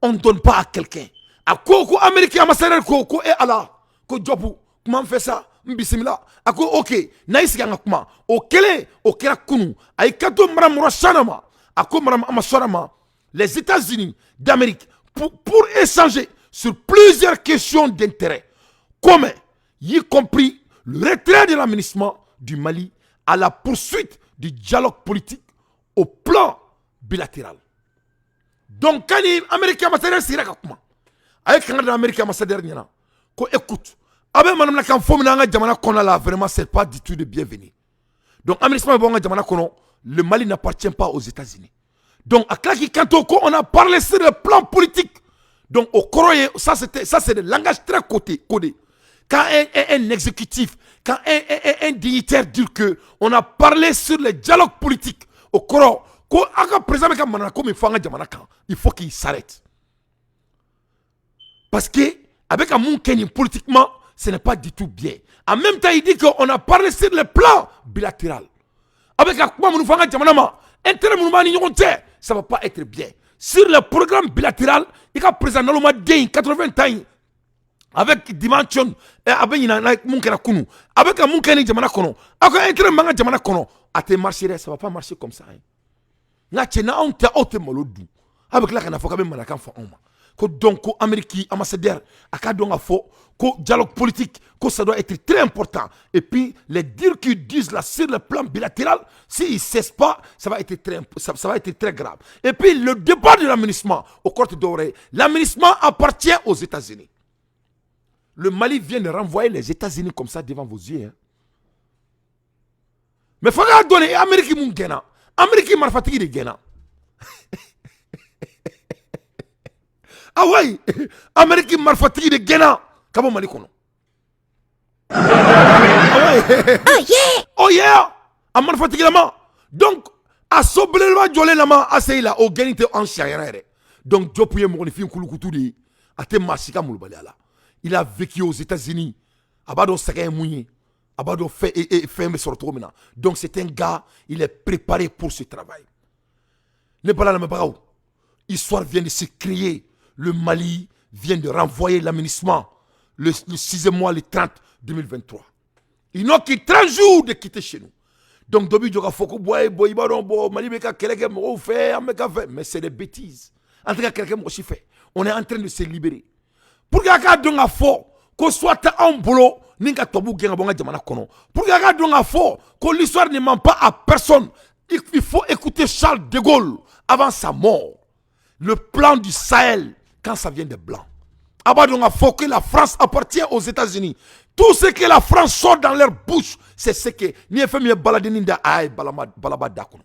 on ne donne pas à quelqu'un. A ko Américain ambassadeur ko ala ko jobu kuma fait ça bisimila a ko OK na isi nga kuma o kele o kera kunu ay kato maram roshanama a ko maram amasharama les États-Unis d'Amérique pour échanger sur plusieurs questions d'intérêt comme y compris le retrait de l'aménagement du Mali à la poursuite du dialogue politique au plan bilatéral. Donc quand les Américains ambassadeur sira ka kuma avec Canada Américain ambassadeur nyana ko écoute abe manam la kan fo mina nga jamana kono la vraiment c'est pas du tout de bienvenu. Donc aménagement bon nga jamana kono le Mali n'appartient pas aux États-Unis. Donc à Klaki Kantoko on a parlé sur le plan politique. Donc au Koroye ça c'est le langage très codé. Quand un exécutif, quand un dignitaire dit que on a parlé sur le dialogue politique au Koro ko aka président ka manana ko mi fanga jamana kan il faut qu'il s'arrête. Parce que, avec un monde politiquement, ce n'est pas du tout bien. En même temps, il dit qu'on a parlé sur le plan bilatéral. Avec un coup, ça ne va pas être bien. Sur le programme bilatéral, il y a président Naloma Deng, 80 ans, avec Dimension, avec un Moukeni Jamana Kono, avec un intérêt Manga Jamana Kono, ça ne va pas marcher comme ça. Avec la Kanafoka, même Manakan Fama. Donc, l'Amérique ambassadeur, le dialogue politique, ça doit être très important. Et puis, les dires qu'ils disent là sur le plan bilatéral, s'ils ne cessent pas, ça va être très grave. Et puis, le débat de l'aménagement au Côte d'Oreille, l'aménagement appartient aux États-Unis. Le Mali vient de renvoyer les États-Unis comme ça devant vos yeux. Hein. Mais il faut donner l'Amérique qui est l'Amérique qui est fatiguée de Ghana. Ah ouais, Amérique qui m'a fatigué de Ghana. Kabo Mali kono. Ah ouais. Oh yeah. A m'a fatigué là-bas. Donc, à sobrement jolé là-bas, à c'est là, au Ghana te en chien. Donc, Joe Pouye mon film Kouloukoutoudi, a te massika moulbaliala. Il a vécu aux États-Unis. Abado Sakay Mounié. Abado fait me sortir maintenant. Donc, c'est un gars, il est préparé pour ce travail. Ne pas là, mais l'histoire vient de se créer. Le Mali vient de renvoyer l'aménagement le 6e mois, le 30 2023. Ils n'ont que 30 jours de quitter chez nous. Donc, mais c'est des bêtises. En tout cas, quelqu'un m'a fait. On est en train de se libérer. Pour que quelqu'un ait fort, qu'on soit en boulot, ninga tobu genga bonga jamana kono. Pour que quelqu'un ait fort, que l'histoire ne ment pas à personne. Il faut écouter Charles de Gaulle avant sa mort. Le plan du Sahel, quand ça vient des Blancs. Abadon a faut que la France appartient aux États-Unis. Tout ce que la France sort dans leur bouche, c'est ce que ni fait mieux baladeninda ay balaba dakono.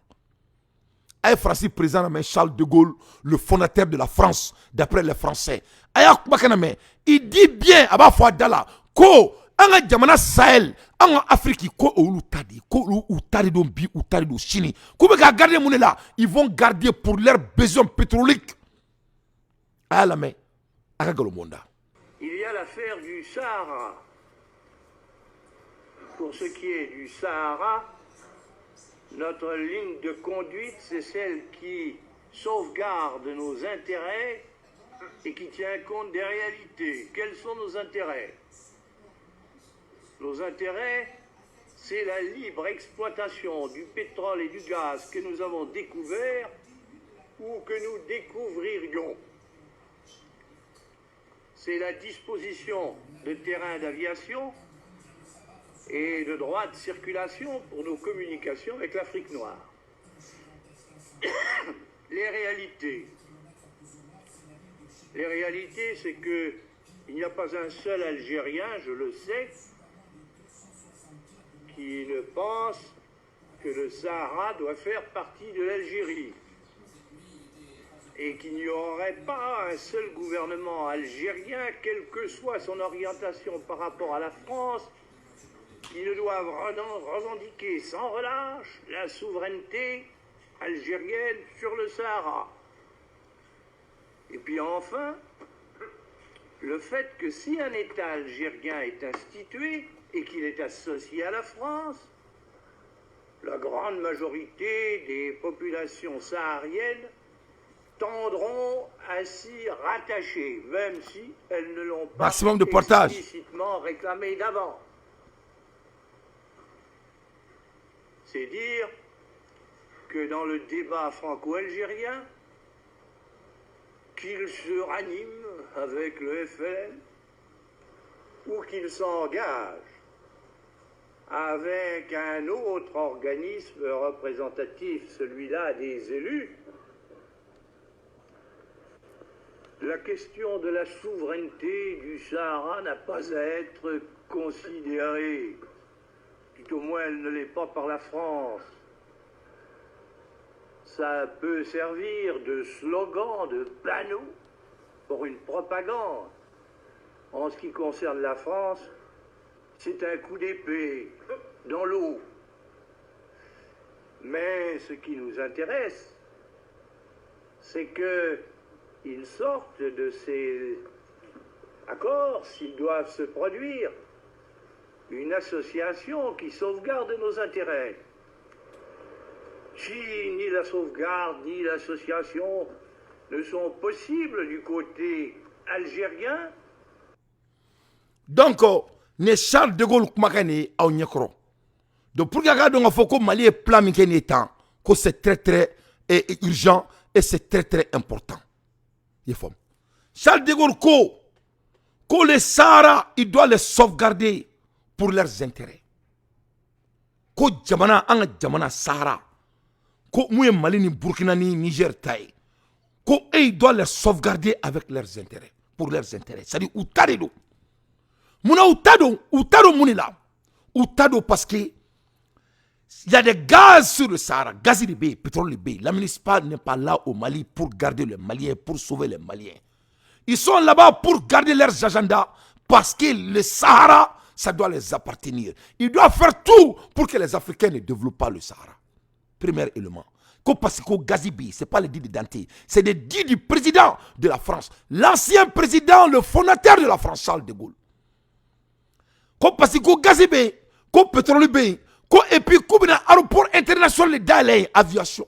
Ay Francis président mais Charles de Gaulle, le fondateur de la France d'après les Français. Aya kubakana mais il dit bien aba fo dala ko anga jamana Sahel, anga Afrique ko olu tadi, ko ou tadi don bi ou tadi do Chine. Ko be ka garder mon là, ils vont garder pour leurs besoins pétroliques. Aya la mais aka galo monda. Il y a l'affaire du Sahara. Pour ce qui est du Sahara, notre ligne de conduite, c'est celle qui sauvegarde nos intérêts et qui tient compte des réalités. Quels sont nos intérêts? Nos intérêts, c'est la libre exploitation du pétrole et du gaz que nous avons découvert ou que nous découvririons. C'est la disposition de terrains d'aviation et de droits de circulation pour nos communications avec l'Afrique noire. Les réalités, c'est que il n'y a pas un seul Algérien, je le sais, qui ne pense que le Sahara doit faire partie de l'Algérie. Et qu'il n'y aurait pas un seul gouvernement algérien, quelle que soit son orientation par rapport à la France, qui ne doivent revendiquer sans relâche la souveraineté algérienne sur le Sahara. Et puis enfin, le fait que si un État algérien est institué et qu'il est associé à la France, la grande majorité des populations sahariennes tendront à s'y rattacher, même si elles ne l'ont pas maximum de portage explicitement réclamé d'avant. C'est dire que dans le débat franco-algérien, qu'il se ranime avec le FLN ou qu'il s'engage avec un autre organisme représentatif, celui-là des élus, la question de la souveraineté du Sahara n'a pas à être considérée. Tout au moins, elle ne l'est pas par la France. Ça peut servir de slogan, de panneau pour une propagande. En ce qui concerne la France, c'est un coup d'épée dans l'eau. Mais ce qui nous intéresse, c'est qu'ils sortent de ces accords, s'ils doivent se produire, une association qui sauvegarde nos intérêts. Si ni la sauvegarde ni l'association ne sont possibles du côté algérien. Donc, ne Charles de Gaulle kumakane au nyekro. Donc pour que donc faut que Mali est plan mikeni temps, que c'est très urgent et c'est très important. Il faut. Charles de Gaulle que les Sahara, il doit les sauvegarder pour leurs intérêts. Que jamana anga jamana Sahara, que mouye Mali ni Burkina ni Niger taille, que ils doivent les sauvegarder avec leurs intérêts, pour leurs intérêts. C'est-à-dire outado. Mouna outado mounila. Outado parce que il y a des gaz sur le Sahara, gaz de B, pétrole de B. La municipale n'est pas là au Mali pour garder les Maliens, pour sauver les Maliens. Ils sont là-bas pour garder leurs agendas parce que le Sahara, ça doit les appartenir. Ils doivent faire tout pour que les Africains ne développent pas le Sahara. Premier élément. Parce que Gazibi, ce n'est pas le dit de Dante, c'est le dit du président de la France, l'ancien président, le fondateur de la France, Charles de Gaulle. Parce que Gazibi, pétrole B, et puis un aéroport international d'aller aviation,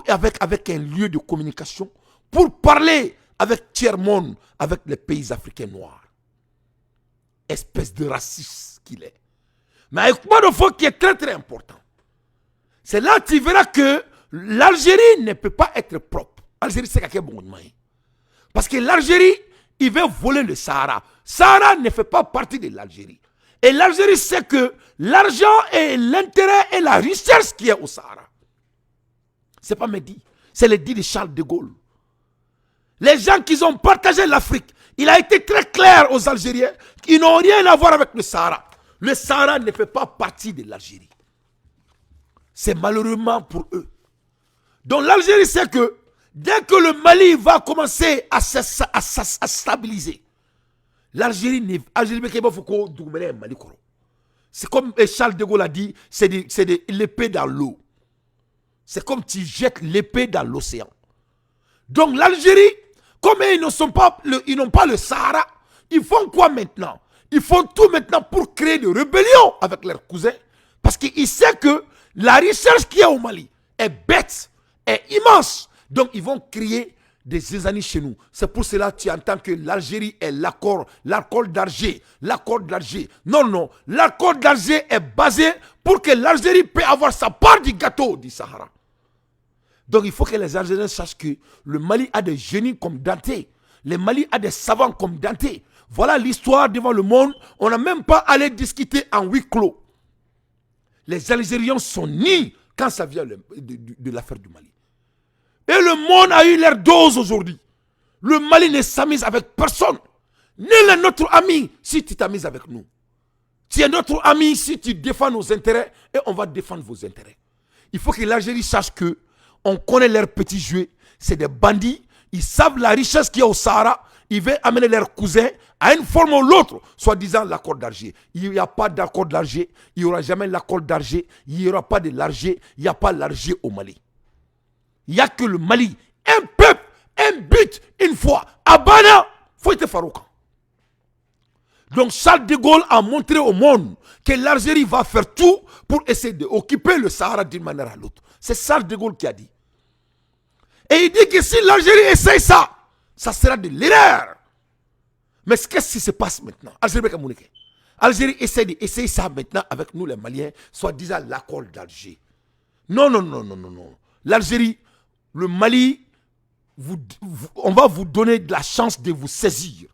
avec un lieu de communication pour parler avec tiers-monde, avec les pays africains noirs. Espèce de raciste qu'il est. Mais avec moi, il faut qui est très important. C'est là que tu verras que l'Algérie ne peut pas être propre. L'Algérie, c'est quelque chose. Parce que l'Algérie, il veut voler le Sahara. Sahara ne fait pas partie de l'Algérie. Et l'Algérie sait que l'argent et l'intérêt et la richesse qui est au Sahara. Ce n'est pas Mehdi, c'est le dit de Charles de Gaulle. Les gens qui ont partagé l'Afrique, Il a été très clair aux Algériens qu'ils n'ont rien à voir avec le Sahara. Le Sahara ne fait pas partie de l'Algérie. C'est malheureusement pour eux. Donc l'Algérie sait que dès que le Mali va commencer à stabiliser, l'Algérie c'est comme Charles de Gaulle a dit, c'est l'épée dans l'eau. C'est comme tu jettes l'épée dans l'océan. Donc l'Algérie, comme ils n'ont pas le Sahara, ils font quoi maintenant? Ils font tout maintenant pour créer des rébellions avec leurs cousins. Parce qu'ils savent que la recherche qu'il y a au Mali est bête, est immense. Donc ils vont créer des zézanies chez nous. C'est pour cela que tu entends que l'Algérie est l'accord d'Alger. L'accord d'Alger. Non, non. L'accord d'Alger est basé pour que l'Algérie puisse avoir sa part du gâteau du Sahara. Donc il faut que les Algériens sachent que le Mali a des génies comme Dante. Le Mali a des savants comme Dante. Voilà l'histoire devant le monde. On n'a même pas allé discuter en huis clos. Les Algériens sont nus quand ça vient de l'affaire du Mali. Et le monde a eu l'air dose aujourd'hui. Le Mali ne s'amuse avec personne. Nul n'est notre ami si tu t'amuses avec nous. Tu es notre ami si tu défends nos intérêts et on va défendre vos intérêts. Il faut que l'Algérie sache que on connaît leurs petits jeux. C'est des bandits. Ils savent la richesse qu'il y a au Sahara. Ils veulent amener leurs cousins à une forme ou l'autre, soi-disant l'accord d'Alger. Il n'y a pas d'accord d'Alger. Il n'y aura jamais l'accord d'Alger. Il n'y aura pas de l'Alger. Il n'y a pas l'Alger au Mali. Il n'y a que le Mali. Un peuple, un but, une fois. Abana, faut être Farouka. Donc Charles de Gaulle a montré au monde que l'Algérie va faire tout pour essayer d'occuper le Sahara d'une manière à l'autre. C'est Charles de Gaulle qui a dit. Et il dit que si l'Algérie essaye ça, ça sera de l'erreur. Mais qu'est-ce qui se passe maintenant? Algérie essaye ça maintenant avec nous les Maliens, soi-disant l'accord d'Alger. Non, non, non, non, non, non. L'Algérie, le Mali, on va vous donner de la chance de vous saisir.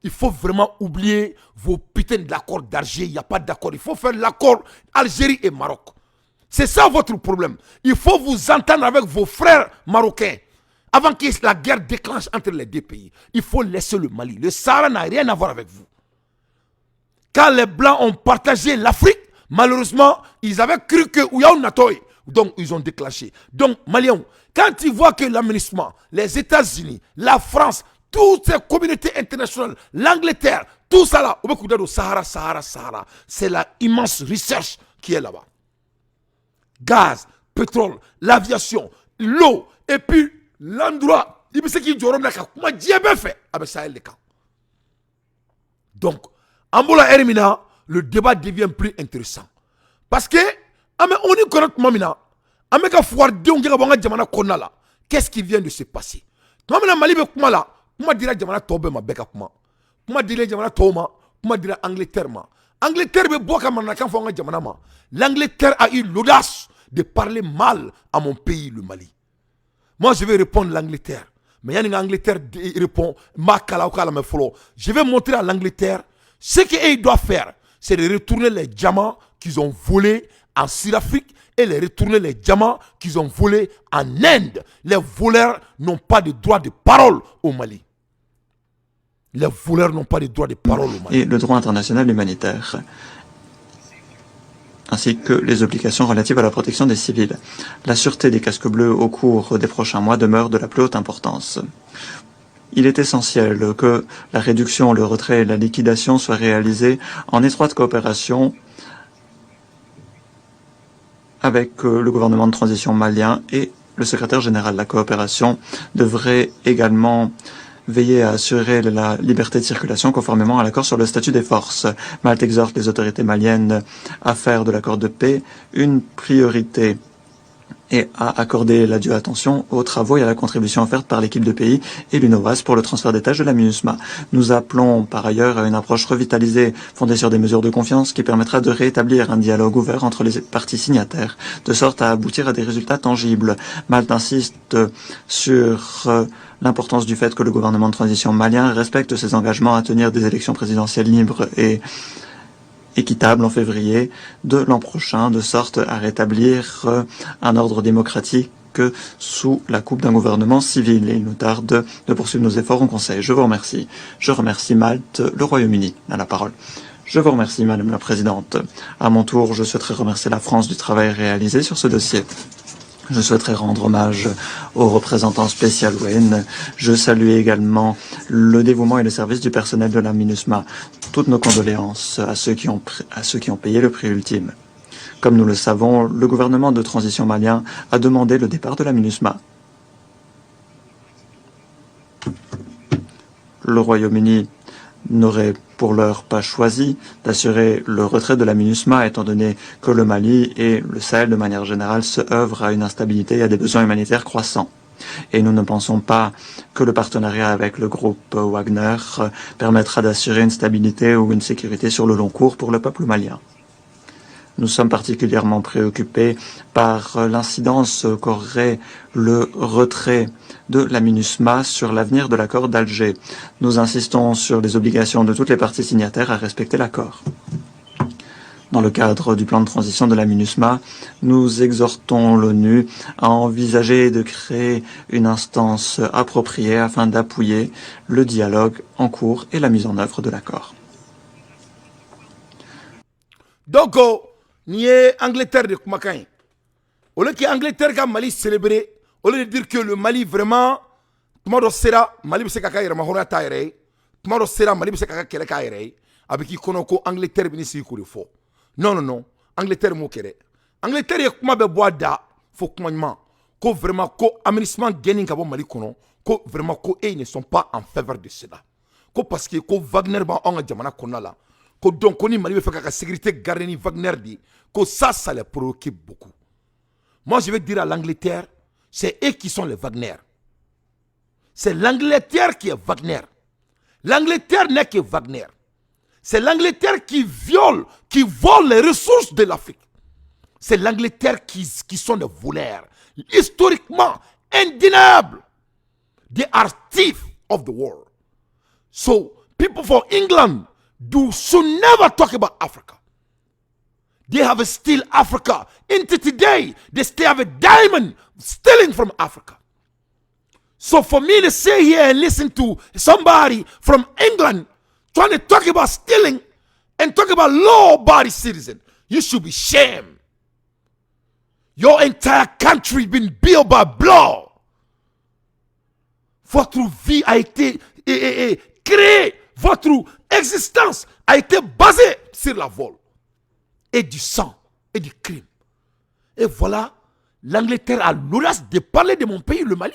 Il faut vraiment oublier vos putains d'accords d'Alger. Il n'y a pas d'accord. Il faut faire l'accord Algérie et Maroc. C'est ça votre problème. Il faut vous entendre avec vos frères marocains. Avant que la guerre déclenche entre les deux pays. Il faut laisser le Mali. Le Sahara n'a rien à voir avec vous. Quand les Blancs ont partagé l'Afrique, malheureusement, ils avaient cru que Ouyaou Natoy. Donc, ils ont déclenché. Donc, Maliens, quand ils voient que l'aménagement, les États-Unis, la France, toutes ces communautés internationales, l'Angleterre, tout ça là, au Sahara, c'est la immense recherche qui est là-bas. Gaz, pétrole, l'aviation, l'eau, et puis l'endroit, il sait qu'il y a fait avec ça. Donc, en Bola Hermina, le débat devient plus intéressant. Parce que, on est correct, mamina, qu'est-ce qui vient de se passer? L'Angleterre a eu l'audace de parler mal à mon pays, le Mali. Moi, je vais répondre à l'Angleterre. Mais il y a une Angleterre qui répond, je vais montrer à l'Angleterre ce qu'ils doivent faire. C'est de retourner les diamants qu'ils ont volés en Sud-Afrique et de retourner les diamants qu'ils ont volés en Inde. Les voleurs n'ont pas de droit de parole au Mali. Les voleurs n'ont pas de droit de parole au Mali. Et le droit international humanitaire, ainsi que les obligations relatives à la protection des civils. La sûreté des casques bleus au cours des prochains mois demeure de la plus haute importance. Il est essentiel que la réduction, le retrait et la liquidation soient réalisés en étroite coopération avec le gouvernement de transition malien et le secrétaire général. La coopération devrait également veiller à assurer la liberté de circulation conformément à l'accord sur le statut des forces. Malte exhorte les autorités maliennes à faire de l'accord de paix une priorité et à accorder la due attention aux travaux et à la contribution offerte par l'équipe de pays et l'UNOVAS pour le transfert des tâches de la MINUSMA. Nous appelons par ailleurs à une approche revitalisée, fondée sur des mesures de confiance qui permettra de rétablir un dialogue ouvert entre les parties signataires, de sorte à aboutir à des résultats tangibles. Malte insiste sur l'importance du fait que le gouvernement de transition malien respecte ses engagements à tenir des élections présidentielles libres et équitable en février de l'an prochain, de sorte à rétablir un ordre démocratique que sous la coupe d'un gouvernement civil. Et il nous tarde de poursuivre nos efforts au Conseil. Je vous remercie. Je remercie Malte, le Royaume-Uni, à la parole. Je vous remercie, Madame la Présidente. À mon tour, je souhaiterais remercier la France du travail réalisé sur ce dossier. Je souhaiterais rendre hommage au représentant spécial Wayne. Je salue également le dévouement et le service du personnel de la MINUSMA. Toutes nos condoléances à ceux qui ont payé le prix ultime. Comme nous le savons, le gouvernement de transition malien a demandé le départ de la MINUSMA. Le Royaume-Uni n'aurait pour l'heure pas choisi d'assurer le retrait de la MINUSMA, étant donné que le Mali et le Sahel de manière générale se œuvrent à une instabilité et à des besoins humanitaires croissants. Et nous ne pensons pas que le partenariat avec le groupe Wagner permettra d'assurer une stabilité ou une sécurité sur le long cours pour le peuple malien. Nous sommes particulièrement préoccupés par l'incidence qu'aurait le retrait de la MINUSMA sur l'avenir de l'accord d'Alger. Nous insistons sur les obligations de toutes les parties signataires à respecter l'accord. Dans le cadre du plan de transition de la MINUSMA, nous exhortons l'ONU à envisager de créer une instance appropriée afin d'appuyer le dialogue en cours et la mise en œuvre de l'accord. Donc, ni Angleterre de Kumakan. Au lieu que Angleterre ka Mali célébrer, au lieu de dire que le Mali vraiment, tumado sera Mali be se kaka yɛrɛ mahoro ta yɛrɛ, tumado sera Mali be se kaka kɛlɛ ka yɛrɛ, avec i kono ko Angleterre bini sigi ko de fɔ. Non, Angleterre mo kɛrɛ. Angleterre ye kuma bɛ bɔ a da fo kuma ɲuman. Ko vraiment ko aménagement gagné ka bɔ Mali kɔnɔ, ko vraiment ko ils ne sont pas en faveur de cela. Ko parce que ko Wagner ba on ka jamana kɔnɔ la. Ko donc ko ni Mali be fɛ ka sécurité garder ni Wagner di, ko ça les préoccupe beaucoup. Moi je vais dire à l'Angleterre, c'est eux qui sont les Wagner. C'est l'Angleterre qui est Wagner. L'Angleterre n'est que Wagner. C'est l'Angleterre qui vole les ressources de l'Afrique. C'est l'Angleterre qui sont des voleurs. Historiquement, indéniables. They are thieves of the world. So, people from England should never talk about Africa. They have still Africa. Until today, they still have a diamond stealing from Africa. So for me to sit here and listen to somebody from England trying to talk about stealing and talk about law-abiding citizens, you should be ashamed. Your entire country been built by blood. Votre vie a été créée, votre existence a été basée sur la vol et du sang et du crime. Et voilà, l'Angleterre a l'audace de parler de mon pays, le Mali.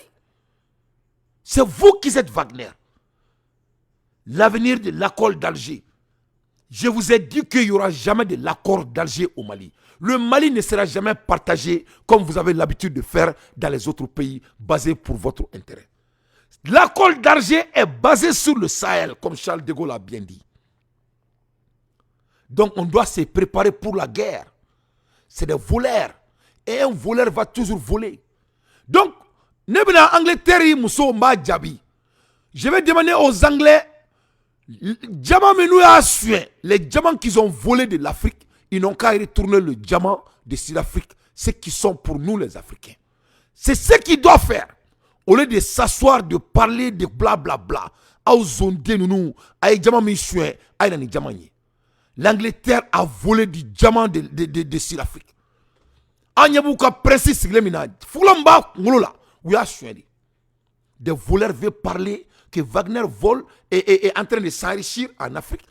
C'est vous qui êtes Wagner. L'avenir de l'accord d'Alger. Je vous ai dit qu'il n'y aura jamais de l'accord d'Alger au Mali. Le Mali ne sera jamais partagé comme vous avez l'habitude de faire dans les autres pays basés pour votre intérêt. L'accord d'Alger est basé sur le Sahel, comme Charles de Gaulle a bien dit. Donc on doit se préparer pour la guerre. C'est des voleurs. Et un voleur va toujours voler. Donc, je vais demander aux Anglais, les diamants qu'ils ont volés de l'Afrique, ils n'ont qu'à retourner le diamant de Sud-Afrique, ceux qui sont pour nous les Africains. C'est ce qu'ils doivent faire. Au lieu de s'asseoir, de parler de blablabla, l'Angleterre a volé du diamant de Sud-Afrique. Des voleurs veulent parler que Wagner vole et est en train de s'enrichir en Afrique.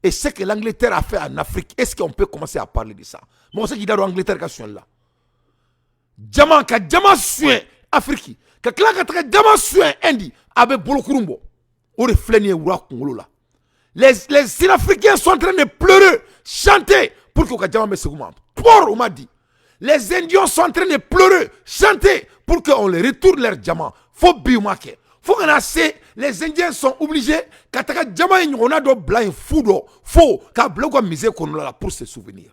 Et ce que l'Angleterre a fait en Afrique, est-ce qu'on peut commencer à parler de ça? Moi, je sais qu'il y a l'Angleterre qui est là. Diamant, ka diamant soin Afrique, ka klaka diamant soin Indi, avec Bolokurumbo. Au reflet ni oura Congolo là. Les Sud-Africains sont en train de pleurer, chanter pour que diamant me secoue. Pour on m'a dit. Les Indiens sont en train de pleurer, chanter pour qu'on les retourne leur diamant. Faut biomarquer. Faut qu'on ait, les Indiens sont obligés, quand tu as diamant, on a de blanc foudre, faut qu'à bloquer misère qu'on a là pour se souvenir.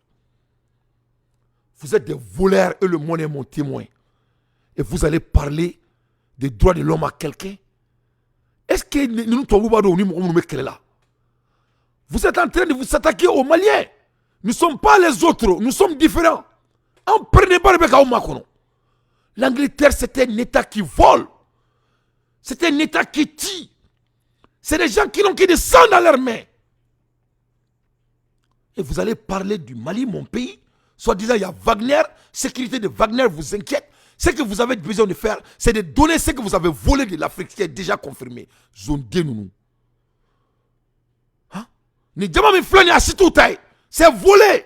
Vous êtes des voleurs et le monde est mon témoin. Et vous allez parler des droits de l'homme à quelqu'un. Est-ce que nous sommes là? Vous êtes en train de vous attaquer aux Maliens. Nous ne sommes pas les autres, nous sommes différents. On ne prenait pas le bec à Omakono. L'Angleterre, c'était un État qui vole. C'était un État qui tue. C'est des gens qui n'ont que des sangs dans leurs mains. Et vous allez parler du Mali, mon pays. Soit disant, il y a Wagner. Sécurité de Wagner vous inquiète. Ce que vous avez besoin de faire, c'est de donner ce que vous avez volé de l'Afrique, qui est déjà confirmé. Zone nous. Hein? Ni jama mi flani asitu tai. C'est volé.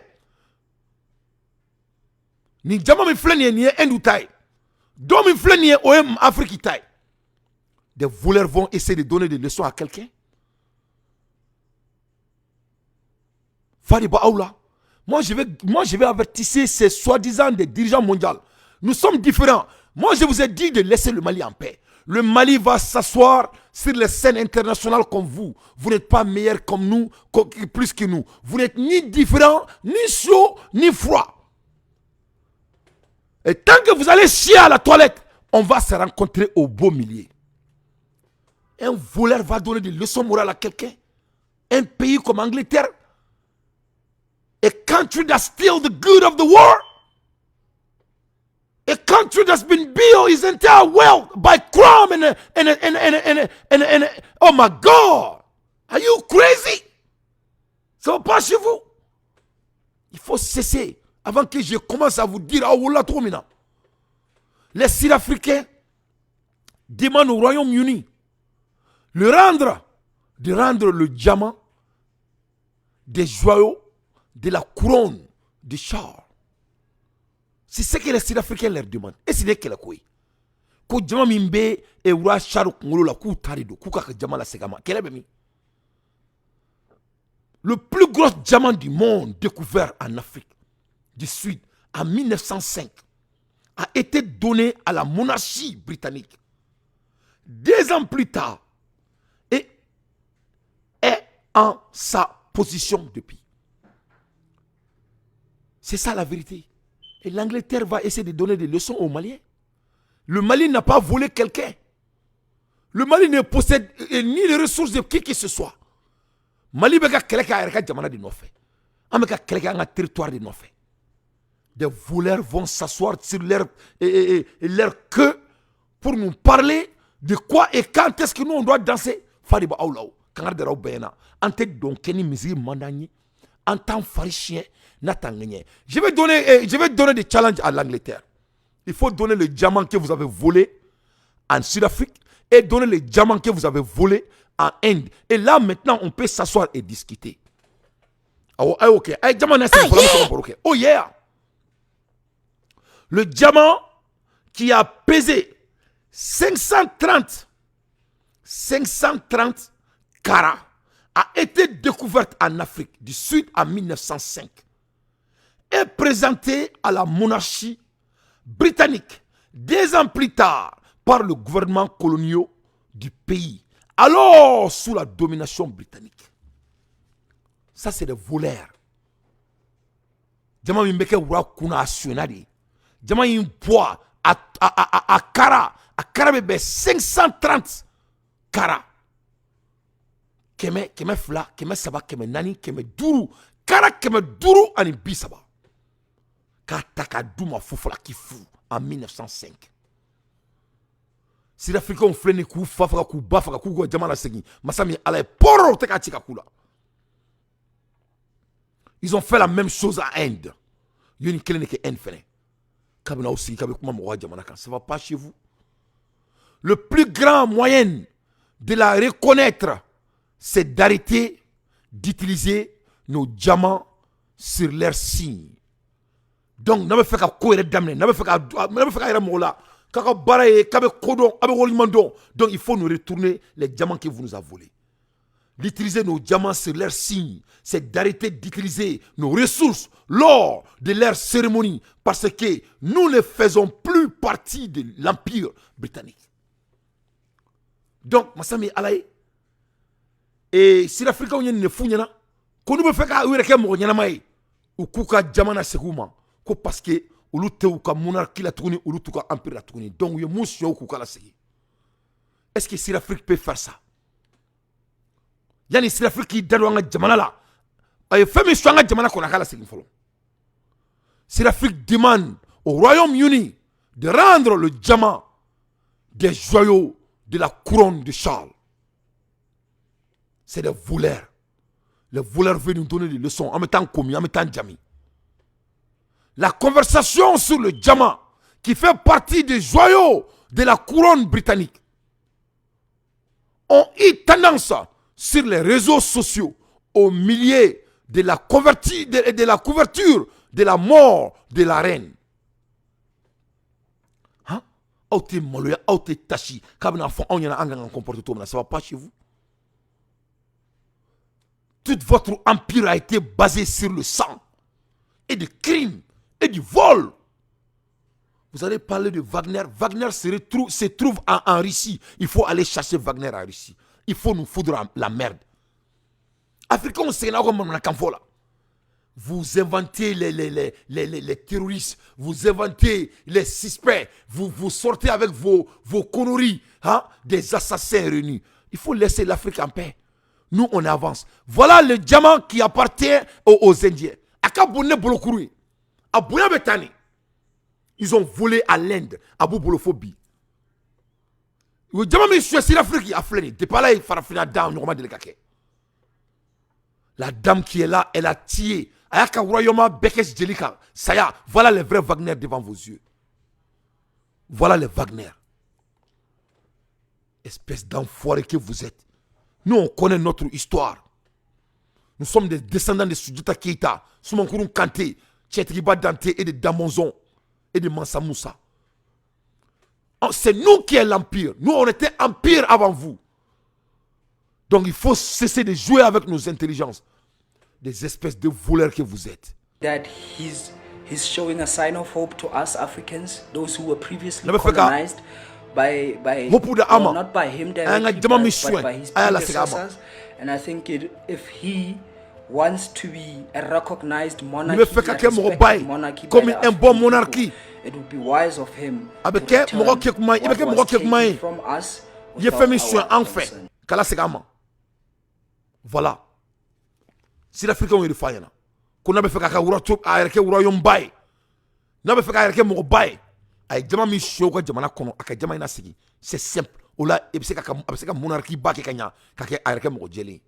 Ni jama mi flani ni endu tai. Do mi flani oem Afrique tai. Des voleurs vont essayer de donner des leçons à quelqu'un. Fariba Aoula. Moi, je vais avertir ces soi-disant des dirigeants mondiaux. Nous sommes différents. Moi, je vous ai dit de laisser le Mali en paix. Le Mali va s'asseoir sur les scènes internationales comme vous. Vous n'êtes pas meilleurs comme nous, plus que nous. Vous n'êtes ni différents, ni chaud, ni froid. Et tant que vous allez chier à la toilette, on va se rencontrer au beau milieu. Un voleur va donner des leçons morales à quelqu'un. Un pays comme Angleterre. A country that steals the good of the world. A country that's been built its entire wealth by crime and oh my God. Are you crazy? Ça va pas chez vous. Il faut cesser avant que je commence à vous dire ah voilà trop maintenant. Les Sud-Africains demandent au Royaume-Uni de rendre le diamant des joyaux de la couronne de Charles. C'est ce que les Sud-Africains leur demandent. Et c'est que la quoi. Ko diamant mimbe et roi Charles Kongolo la ku tarido ku ka diamant la segama. Quel est le plus gros diamant du monde découvert en Afrique du Sud en 1905 a été donné à la monarchie britannique. 2 ans plus tard, et est en sa position depuis. C'est ça la vérité. Et l'Angleterre va essayer de donner des leçons aux Maliens. Le Mali n'a pas volé quelqu'un. Le Mali ne possède ni les ressources de qui que ce soit. Mali beka keleka erka jamana de nofe. Ameka keleka un territoire de nofe. Des voleurs vont s'asseoir sur leur queue pour nous parler de quoi et quand est-ce que nous on doit danser. Fariba Aoulao, Kangar de Raubena, Ante Donkeni Mizi Mandani, Antan Farichien, Natanganye. Je vais donner des challenges à l'Angleterre. Il faut donner le diamant que vous avez volé en Sud-Afrique et donner le diamant que vous avez volé en Inde. Et là, maintenant, on peut s'asseoir et discuter. Oh, ok. Oh, yeah. Le diamant qui a pesé 530 carats a été découvert en Afrique du Sud en 1905 et présenté à la monarchie britannique 2 ans plus tard par le gouvernement colonial du pays, alors sous la domination britannique. Ça, c'est des voleurs. Diamant Mimbeke Wura Kuna Asionari. Diamant Yimpoa à Kara. À Kara bébé 530 Kara. Keme Fla, Keme Saba, Keme Nani, Keme Duru. Kara Keme Duru ani Bisaba. Kataka Douma Foufla Kifu en 1905. Si l'Afrique ont freiné kou fafra kou bafra kou go Diamant la segui. Masami alay poro teka tika kula. Ils ont fait la même chose à Inde. Yoni kelene ke Inde fene. Kabina aussi kabe kuma mo Diamant kan. Ça va pas chez vous. Le plus grand moyen de la reconnaître, c'est d'arrêter d'utiliser nos diamants sur leurs signes. Donc, n'a pas fait qu'à courir d'amener, n'a pas fait qu'à ir mola, kaka baraye, kabe kodon, abe wolimandon. Donc, il faut nous retourner les diamants que vous nous avez volés. D'utiliser nos diamants sur leurs signes, c'est d'arrêter d'utiliser nos ressources lors de leurs cérémonies, parce que nous ne faisons plus partie de l'Empire britannique. Donc, Massami Alaye, et si l'Afrique ne fouillana, qu'on ne peut faire qu'à ouire qu'un mot yanamaï, ou kouka diamana segouma, parce que ou l'outé ou ka monarchie la tourner, ou l'outé ou ka empire la tourner. Donc, il y a mousse ou kouka la ségué. Est-ce que si l'Afrique peut faire ça? Yani si l'Afrique qui donne diamana là, il fait mes soins à diamana qu'on a la ségué. Si l'Afrique demande au Royaume-Uni de rendre le diamant des joyaux de la couronne de Charles. C'est des voleurs. Les voleurs veulent nous donner des leçons en mettant commis, en mettant diamant. La conversation sur le diamant qui fait partie des joyaux de la couronne britannique ont eu tendance sur les réseaux sociaux au milieu de la couverture de la mort de la reine. Hein? Ça ne va pas chez vous. Tout votre empire a été basé sur le sang et du crime et du vol. Vous allez parler de Wagner. Wagner se trouve en Russie. Il faut aller chercher Wagner en Russie. Il faut nous foutre la merde. Africains, on sait là. Vous inventez les terroristes. Vous inventez les suspects. Vous sortez avec vos conneries. Hein, des assassins réunis. Il faut laisser l'Afrique en paix. Nous, on avance. Voilà le diamant qui appartient aux Indiens. Ils ont volé à l'Inde, à Boubolophobie. Le diamant, c'est l'Afrique, a fléné. La dame qui est là, elle a tiré. Voilà les vrais Wagner devant vos yeux. Voilà les Wagner. Espèce d'enfoiré que vous êtes. Nous, on connaît notre histoire. Nous sommes des descendants de Soudjata Keita, Soumankourou Kanté, Tchetriba Dante et de Damonzon et de Mansa Moussa. C'est nous qui sommes l'empire. Nous, on était empire avant vous. Donc, il faut cesser de jouer avec nos intelligences. Des espèces de voleurs que vous êtes. That he's showing a sign of hope to us Africans, those who were previously colonized by well, not by him directly, but by his predecessors. And I think if he wants to be a recognized monarchy, monarchy comme un bon monarchie, it would be wise of him to return what was taken from us without our consent. Voilà. Si l'Afrique est défaillant, qu'on a fait qu'à royaume bail, n'a pas fait qu'à mon bail, avec Jama Michio, Jamana Kono, avec Jama Nasigi, c'est simple. Ola, et c'est qu'à monarchie bas qui kanya, qu'à arrêter mon jelly.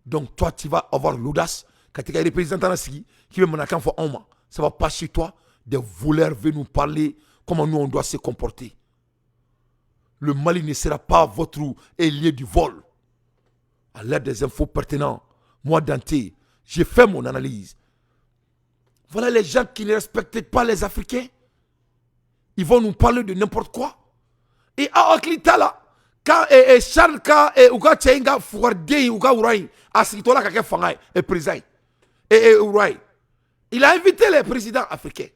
Donc toi, tu vas avoir l'audace, quand tu es représentant Nasigi, qui veut mon account pour un mois, ça va pas chez toi. Des voleurs veulent nous parler comment nous on doit se comporter. Le Mali ne sera pas votre ailier du vol. À l'aide des infos pertinentes. Moi, Dante, j'ai fait mon analyse. Voilà les gens qui ne respectent pas les Africains. Ils vont nous parler de n'importe quoi. Et à Oklita là, quand Charles K et Uga Tchenga Fouardé Uga Ouraï, à ce là quelqu'un fangay et président et Ouraï, il a invité les présidents africains.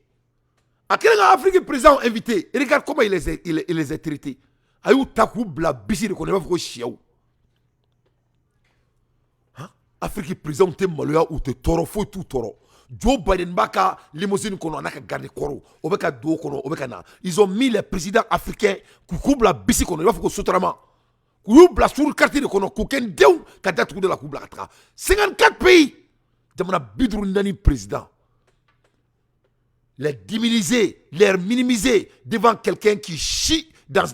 À quel Afrique président invité? Et regarde comment il les a traités. Ayou takou bla bisi de connaît pas pourquoi chiaou. Afrique président te maloya ou te toro fo tout toro. Joe Biden baka limousine kono anaka garde koro obeka do kono obeka na. Ils ont mis les présidents africains koukubla bisi kono il faut sotrama. Koubla sur carte de kono kouken dew kada tout de la koubla katra. 54 pays. Jamana bidrou nani président. Les diminimiser, les minimiser devant quelqu'un qui chie dans ce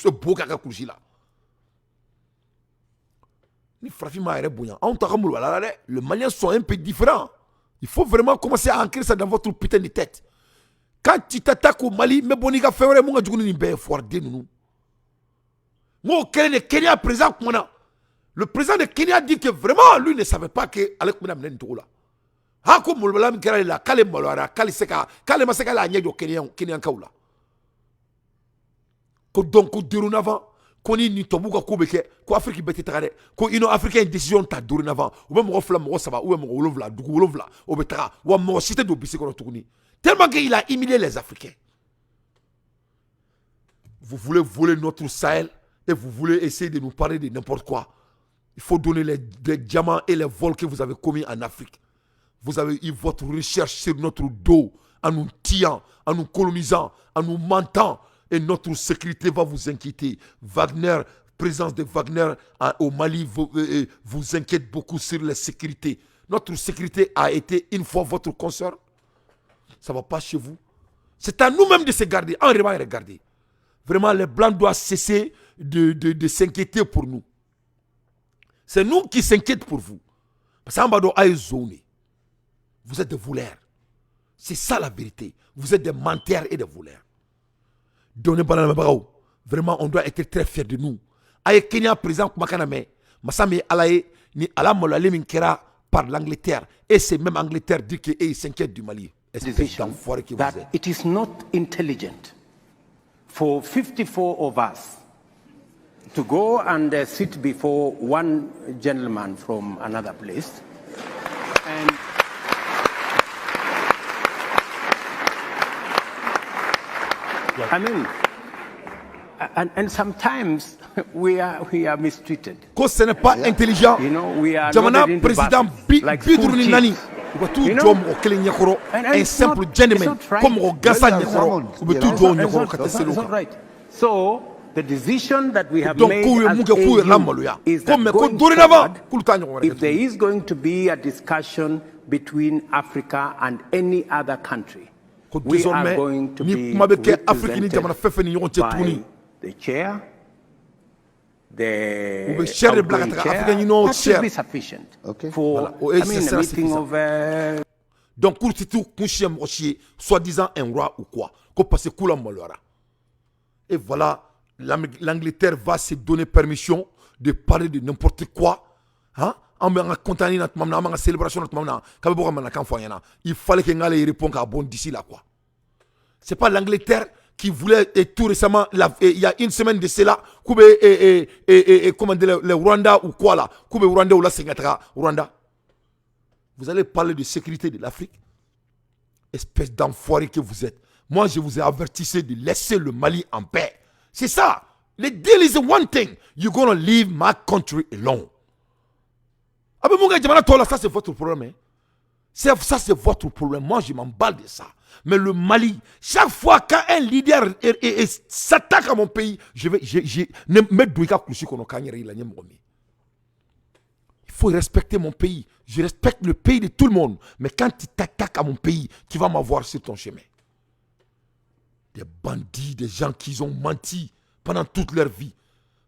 beau kaka kouchi là. Les Maliens sont un peu différents. Il faut vraiment commencer à ancrer ça dans votre putain de tête. Quand tu t'attaques au Mali, mais bon, il va faire un Kenya présent. Le président de Kenya dit que vraiment, lui ne savait pas que Alek Mouna là. Hako Moulbalam Kerala, Kale Molara, Kale Seka, Kale Maseka la Nyego Kenyan Kaula. Donc, dorénavant, qu'on y ni tobuka kubeke ko Afrique beti tare ko ino africain décision ta dorénavant ou même mo flam mo saba ou même mo lovla du lovla o betara ou mo cité do bisi ko tourni tellement qu'il a humilié les Africains. Vous voulez voler notre Sahel et vous voulez essayer de nous parler de n'importe quoi. Il faut donner les diamants et les vols que vous avez commis en Afrique. Vous avez eu votre recherche sur notre dos en nous tuant, en nous colonisant, en nous mentant. Et notre sécurité va vous inquiéter. Wagner, présence de Wagner au Mali vous inquiète beaucoup sur la sécurité. Notre sécurité a été une fois votre consort. Ça ne va pas chez vous. C'est à nous-mêmes de se garder. En regarder. Vraiment, les Blancs doivent cesser de s'inquiéter pour nous. C'est nous qui s'inquiétons pour vous. Parce que vous êtes des voleurs. C'est ça la vérité. Vous êtes des menteurs et des voleurs. Vraiment, on doit être très fiers de nous. Aye Kenya président Kumakaname, Massame Alaye, ni Ala Molale Minkera par l'Angleterre. Et c'est même Angleterre dit qu'il s'inquiète du Mali. That it is not intelligent for 54 of us to go and sit before one gentleman from another place and I mean, and sometimes we are mistreated. Que ce n'est pas intelligent. You know, we are Jamana not président Bidruni Nani. Un simple gentleman comme au Gassa Nyakoro. That's not right. So the decision that we have made as AU is that going forward, if there is going to be a discussion between Africa and any other country, we are going to be represented by the chair, the outgoing chair. That should be sufficient for a meeting of... Donc, pour tout, soi-disant un roi ou quoi, qu'on passe cool en et voilà, l'Angleterre va se donner permission de parler de n'importe quoi. Hein? Il fallait qu'il réponde à bon d'ici là quoi. C'est pas l'Angleterre qui voulait et tout récemment, il y a une semaine de cela, comment dire, le Rwanda ou quoi là, Rwanda ou la Rwanda. Vous allez parler de sécurité de l'Afrique, espèce d'enfoiré que vous êtes. Moi, je vous ai averti de laisser le Mali en paix. C'est ça. Le deal is one thing. You're gonna leave my country alone. Ah ben mon gars, ça c'est votre problème. Hein? Ça c'est votre problème. Moi, je m'emballe de ça. Mais le Mali, chaque fois qu'un leader s'attaque à mon pays, il faut respecter mon pays. Je respecte le pays de tout le monde. Mais quand tu t'attaques à mon pays, tu vas m'avoir sur ton chemin. Des bandits, des gens qui ont menti pendant toute leur vie.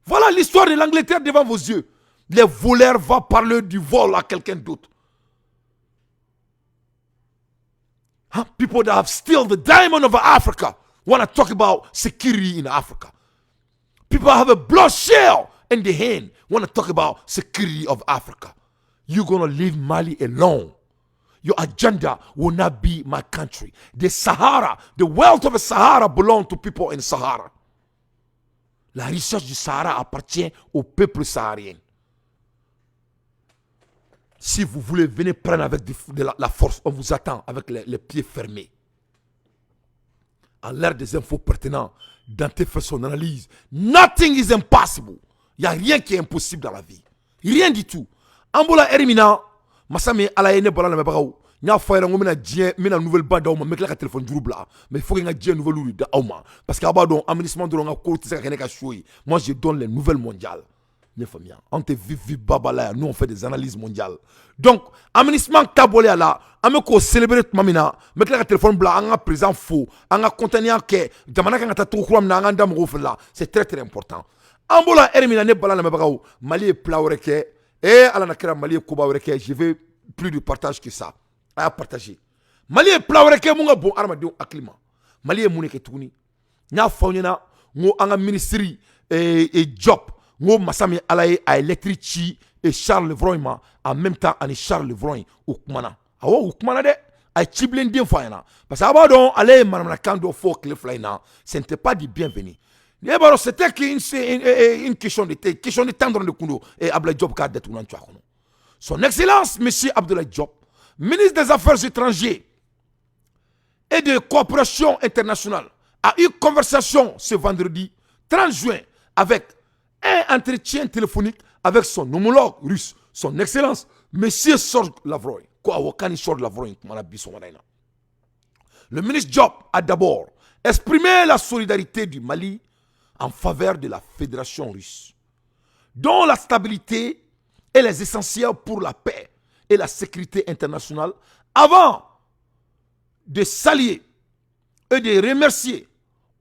Voilà l'histoire de l'Angleterre devant vos yeux. Les voleurs vont parler du vol à quelqu'un d'autre. Huh? People that have stolen the diamond of Africa want to talk about security in Africa. People have a blood shell in the hand want to talk about security of Africa. You're going to leave Mali alone. Your agenda will not be my country. The Sahara, the wealth of the Sahara belongs to people in Sahara. La richesse du Sahara appartient au peuple saharien. Si vous voulez venir prendre avec la force, on vous attend avec les pieds fermés. À l'ère des infos pertinentes, Dante fait son analyse. Nothing is impossible. Il n'y a rien qui est impossible dans la vie. Rien du tout. Ambola Erimina, Massami Alaïne Bola Mabao, Nya Fire, on a une nouvelle bande d'Auma, mais la téléphone du là. Mais il faut qu'il y ait une nouvelle loupe d'Auma. Parce qu'à bas d'un aménagement de l'on côté, moi je donne les nouvelles mondiales. On te vit babala, nous on fait des analyses mondiales. Donc, aménagement tabolé là, on a célébrer mamina, mais la téléphone blanc, on a présent faux, on a contenir que, c'est très très important. Ambola Erimina ne bala na mabao, Mali est plaureke, et à la nakera Mali est kobaureke, je veux plus de partage que ça. À partager. Mali est plaureke, mon bon armadou aklima. Mali est mouneke touni. Nya faunina, ngo anga ministry et job. Ngo Massami Alaye a électrici et Charles Levroyma en même temps en Charles Levroy ou Kumana. Awa ou Kumana de a chiblin din fayna. Parce que abadon allez manamna kando fo cliff line, ce n'était pas du bienvenu. C'était une question de tendre de Kundo et Abdoulaye Diop ka detu nan twakono. Son Excellence monsieur Abdoulaye Diop, ministre des Affaires étrangères et de coopération internationale, a eu conversation ce vendredi 30 juin avec un entretien téléphonique avec son homologue russe, son Excellence, M. Serge Lavrov. Le ministre Diop a d'abord exprimé la solidarité du Mali en faveur de la Fédération russe, dont la stabilité est les essentiels pour la paix et la sécurité internationale, avant de s'allier et de remercier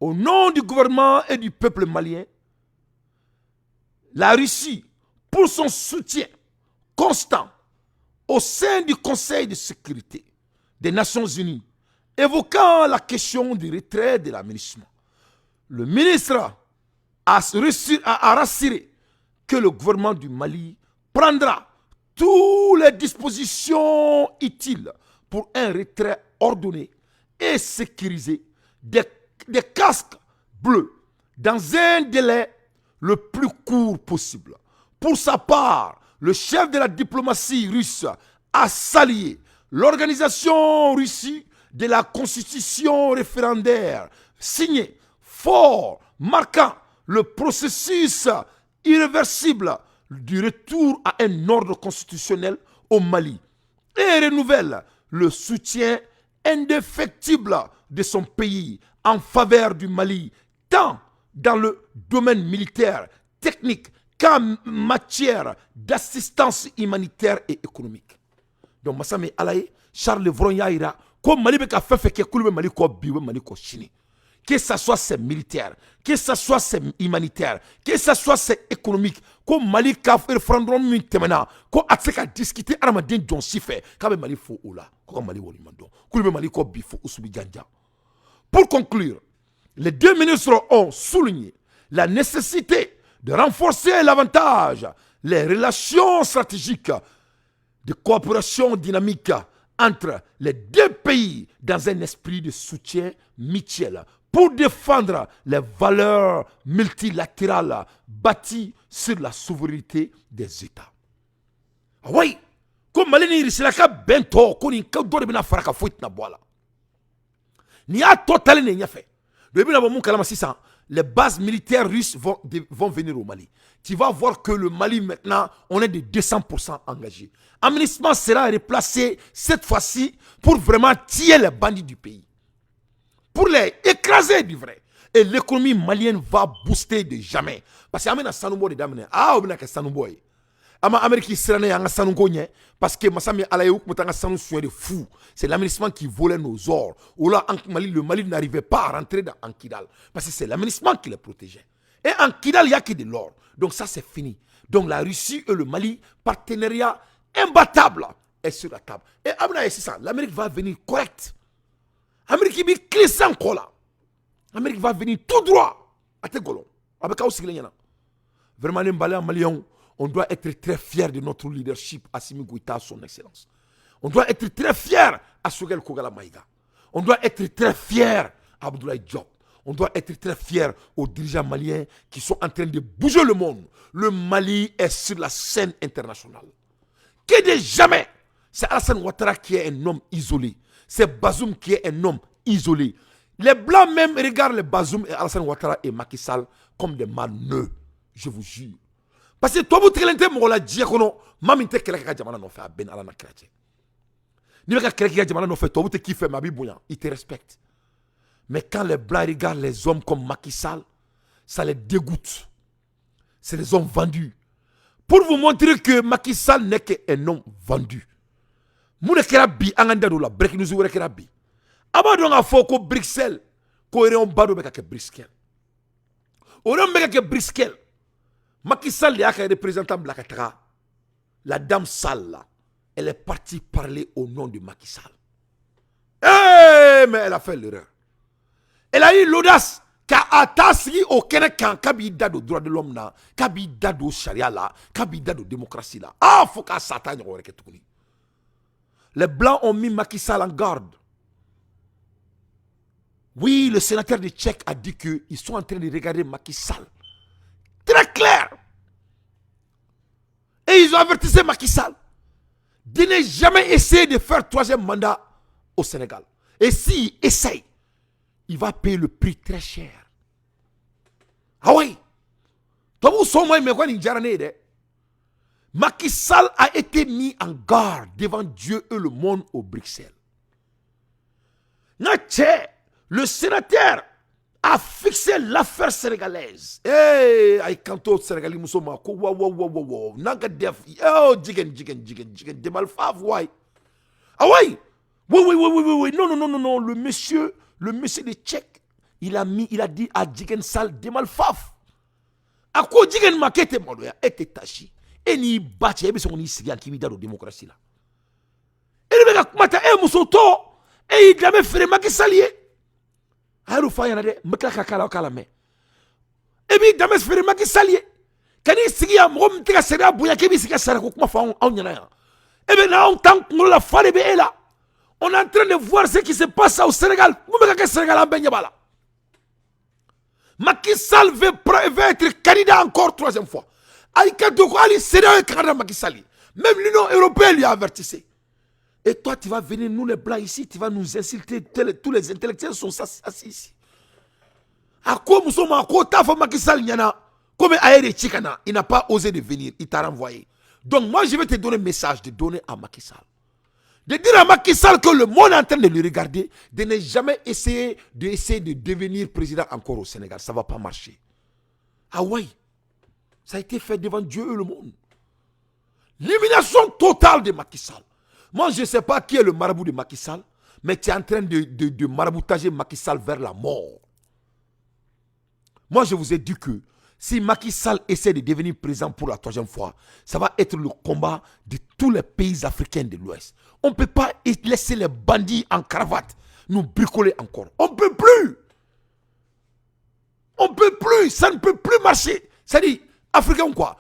au nom du gouvernement et du peuple malien la Russie pour son soutien constant au sein du Conseil de sécurité des Nations Unies, évoquant la question du retrait de la MINUSMA. Le ministre a rassuré que le gouvernement du Mali prendra toutes les dispositions utiles pour un retrait ordonné et sécurisé des casques bleus dans un délai le plus court possible. Pour sa part, le chef de la diplomatie russe a salué l'organisation Russie de la constitution référendaire signée fort, marquant le processus irréversible du retour à un ordre constitutionnel au Mali et renouvelle le soutien indéfectible de son pays en faveur du Mali, tant dans le domaine militaire, technique, qu'en matière d'assistance humanitaire et économique. Donc, Massame Alaye, Charles Levron Yaira, comme Mali beka fait que Koulbe Mali ko biwe Mali ko chini. Que ça soit c'est militaire, que ça soit c'est humanitaire, que ça soit c'est économique, comme Mali ka référendum min temena, ko atseka discuter armadin don sife, ka Mali fo ola, ko Mali woli mando. Koulbe Mali ko bifo usubi janja. Pour conclure, les deux ministres ont souligné la nécessité de renforcer davantage les relations stratégiques de coopération dynamique entre les deux pays dans un esprit de soutien mutuel pour défendre les valeurs multilatérales bâties sur la souveraineté des États. Ah oui, comme Malini Rissilaka Bento, Koni Kaudore Bina Faraka Fuit Naboala. Ni a total n'y a fait. Depuis les bases militaires russes vont venir au Mali. Tu vas voir que le Mali maintenant, on est de 200% engagé. Aménagement sera replacé cette fois-ci pour vraiment tuer les bandits du pays. Pour les écraser du vrai. Et l'économie malienne va booster de jamais. Parce qu'il y a Sanoubo de Damene. Ah, on a que Sanoubo. Ama Amérique sera un Sanoubo. Parce que Massami Alayouk Moutanga Sanou de fou. C'est l'aménagement qui volait nos ors. Ou là, le Mali n'arrivait pas à rentrer dans Ankidal. Parce que c'est l'aménagement qui les protégeait. Et Ankidal, il n'y a que de l'or. Donc ça, c'est fini. Donc la Russie et le Mali, partenariat imbattable, est sur la table. Et Amina, c'est ça. L'Amérique va venir correct. L'Amérique va clisser encore là. L'Amérique va venir tout droit. À Tegolon. Avec vraiment, les Maliens, on doit être très fiers de notre leadership, Assimi Goïta, son excellence. On doit être très fiers à Sogel Kogala Maïga. On doit être très fiers à Abdoulaye Diop. On doit être très fiers aux dirigeants maliens qui sont en train de bouger le monde. Le Mali est sur la scène internationale. Que de jamais, c'est Alassane Ouattara qui est un homme isolé. C'est Bazoum qui est un homme isolé. Les Blancs même regardent les Bazoum et Alassane Ouattara et Macky Sall comme des maneux. Je vous jure. Parce que toi, vous êtes un diacono, maminte keleka jamana no fait à Ben Alana Kratche. Ni ka keleka jamana no fait, toi, vous êtes qui fait ma bibouya, il te respecte. Mais quand les Blancs regardent les hommes comme Macky Sall, ça les dégoûte. C'est des hommes vendus. Pour vous montrer que Macky Sall n'est qu'un homme vendu. Moune kerabi anganda la break nous ouvre kerabi. Abadon a foko Bruxelles, ko ere on bado beka ke Bruxelles. Ore on beka ke Bruxelles. Macky Sall est un représentant de la dame Sall, elle est partie parler au nom de Macky Sall. Mais elle a fait l'erreur. Elle a eu l'audace qu'a attaqué au Kénékan, kabida do droit de l'homme là, kabida do charia là, kabida do démocratie là. Ah, faut qu'à Satan y ait tout. Les Blancs ont mis Macky Sall en garde. Oui, le sénateur de Tchèque a dit qu'ils sont en train de regarder Macky Sall. Très clair. Et ils ont avertissé Macky Sall de ne jamais essayer de faire troisième mandat au Sénégal. Et s'il essaye, il va payer le prix très cher. Ah oui. Macky Sall a été mis en garde devant Dieu et le monde au Bruxelles. Le sénateur a fixé l'affaire sénégalaise. Eh, ay kanto sénégalais musoma ko wow naga def oh jigen de malfa voy. Ah oui. Oui, non, le Le monsieur de Tchèque, il a dit à Jigen Sal de Malfaf. À quoi Jigen Makete Maloya était taché. Et ni bâti, et on y s'y a qui la démocratie là. Et le mec a maté, Moussoto, et il a même fait Macky Salier. Alors, il y a des Mekla. Et puis, il a même fait Macky Salier. Quand il s'y a Mom Tigasera, Bouyakebi, s'y a Sarako, ma femme, on y en a. Et bien là, on tente que la femme est là. On est en train de voir ce qui se passe au Sénégal. Vous me dites Sénégal en Benyabala. Macky Sall veut être candidat encore 3e fois. Aïkadoko, Ali, sérieux, candidat Macky Sall. Même l'Union européenne lui a avertissé. Et toi, tu vas venir, nous les blancs ici, tu vas nous insulter. Tous les intellectuels sont assis ici. À quoi nous sommes à quoi t'as fait Macky Sall, comme Aïe Chikana, il n'a pas osé de venir, il t'a renvoyé. Donc moi, je vais te donner un message de donner à Macky Sall. De dire à Macky Sall que le monde est en train de le regarder, de ne jamais essayer de devenir président encore au Sénégal. Ça ne va pas marcher. Ah oui, ça a été fait devant Dieu et le monde. L'élimination totale de Macky Sall. Moi, je ne sais pas qui est le marabout de Macky Sall, mais tu es en train de maraboutager Macky Sall vers la mort. Moi, je vous ai dit que si Macky Sall essaie de devenir président pour la 3e fois, ça va être le combat de tous les pays africains de l'Ouest. On ne peut pas laisser les bandits en cravate nous bricoler encore. On ne peut plus. On ne peut plus. Ça ne peut plus marcher. C'est-à-dire, Africains ou quoi?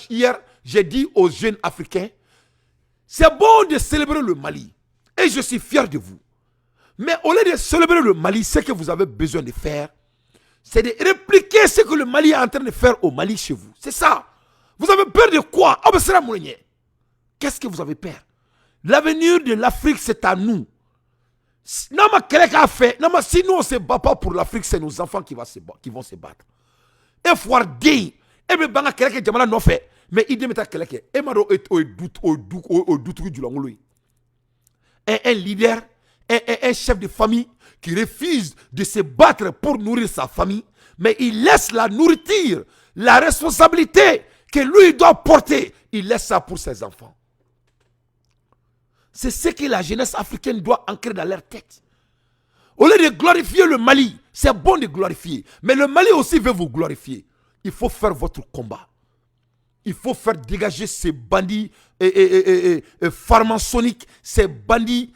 Hier, j'ai dit aux jeunes Africains, c'est bon de célébrer le Mali. Et je suis fier de vous. Mais au lieu de célébrer le Mali, ce que vous avez besoin de faire, c'est de répliquer ce que le Mali est en train de faire au Mali chez vous. C'est ça. Vous avez peur de quoi? Qu'est-ce que vous avez peur? L'avenir de l'Afrique, c'est à nous. Si nous, on ne se bat pas pour l'Afrique, c'est nos enfants qui vont se battre. Et voir gay. Et bien, mais il dit un leader, un chef de famille qui refuse de se battre pour nourrir sa famille, mais il laisse la nourriture, la responsabilité que lui doit porter, il laisse ça pour ses enfants. C'est ce que la jeunesse africaine doit ancrer dans leur tête. Au lieu de glorifier le Mali, c'est bon de glorifier, mais le Mali aussi veut vous glorifier. Il faut faire votre combat. Il faut faire dégager ces bandits pharmaçonniques, ces bandits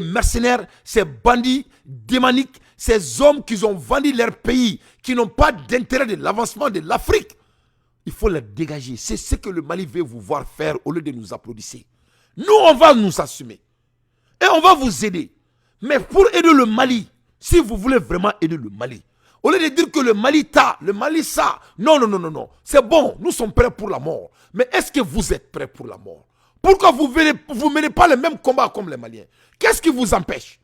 mercenaires, ces bandits démoniques, ces hommes qui ont vendu leur pays, qui n'ont pas d'intérêt de l'avancement de l'Afrique. Il faut les dégager. C'est ce que le Mali veut vous voir faire au lieu de nous applaudir. Nous, on va nous assumer. Et on va vous aider. Mais pour aider le Mali, si vous voulez vraiment aider le Mali, au lieu de dire que le Mali ça, non. C'est bon, nous sommes prêts pour la mort. Mais est-ce que vous êtes prêts pour la mort? Pourquoi vous ne menez pas le même combat comme les Maliens? Qu'est-ce qui vous empêche?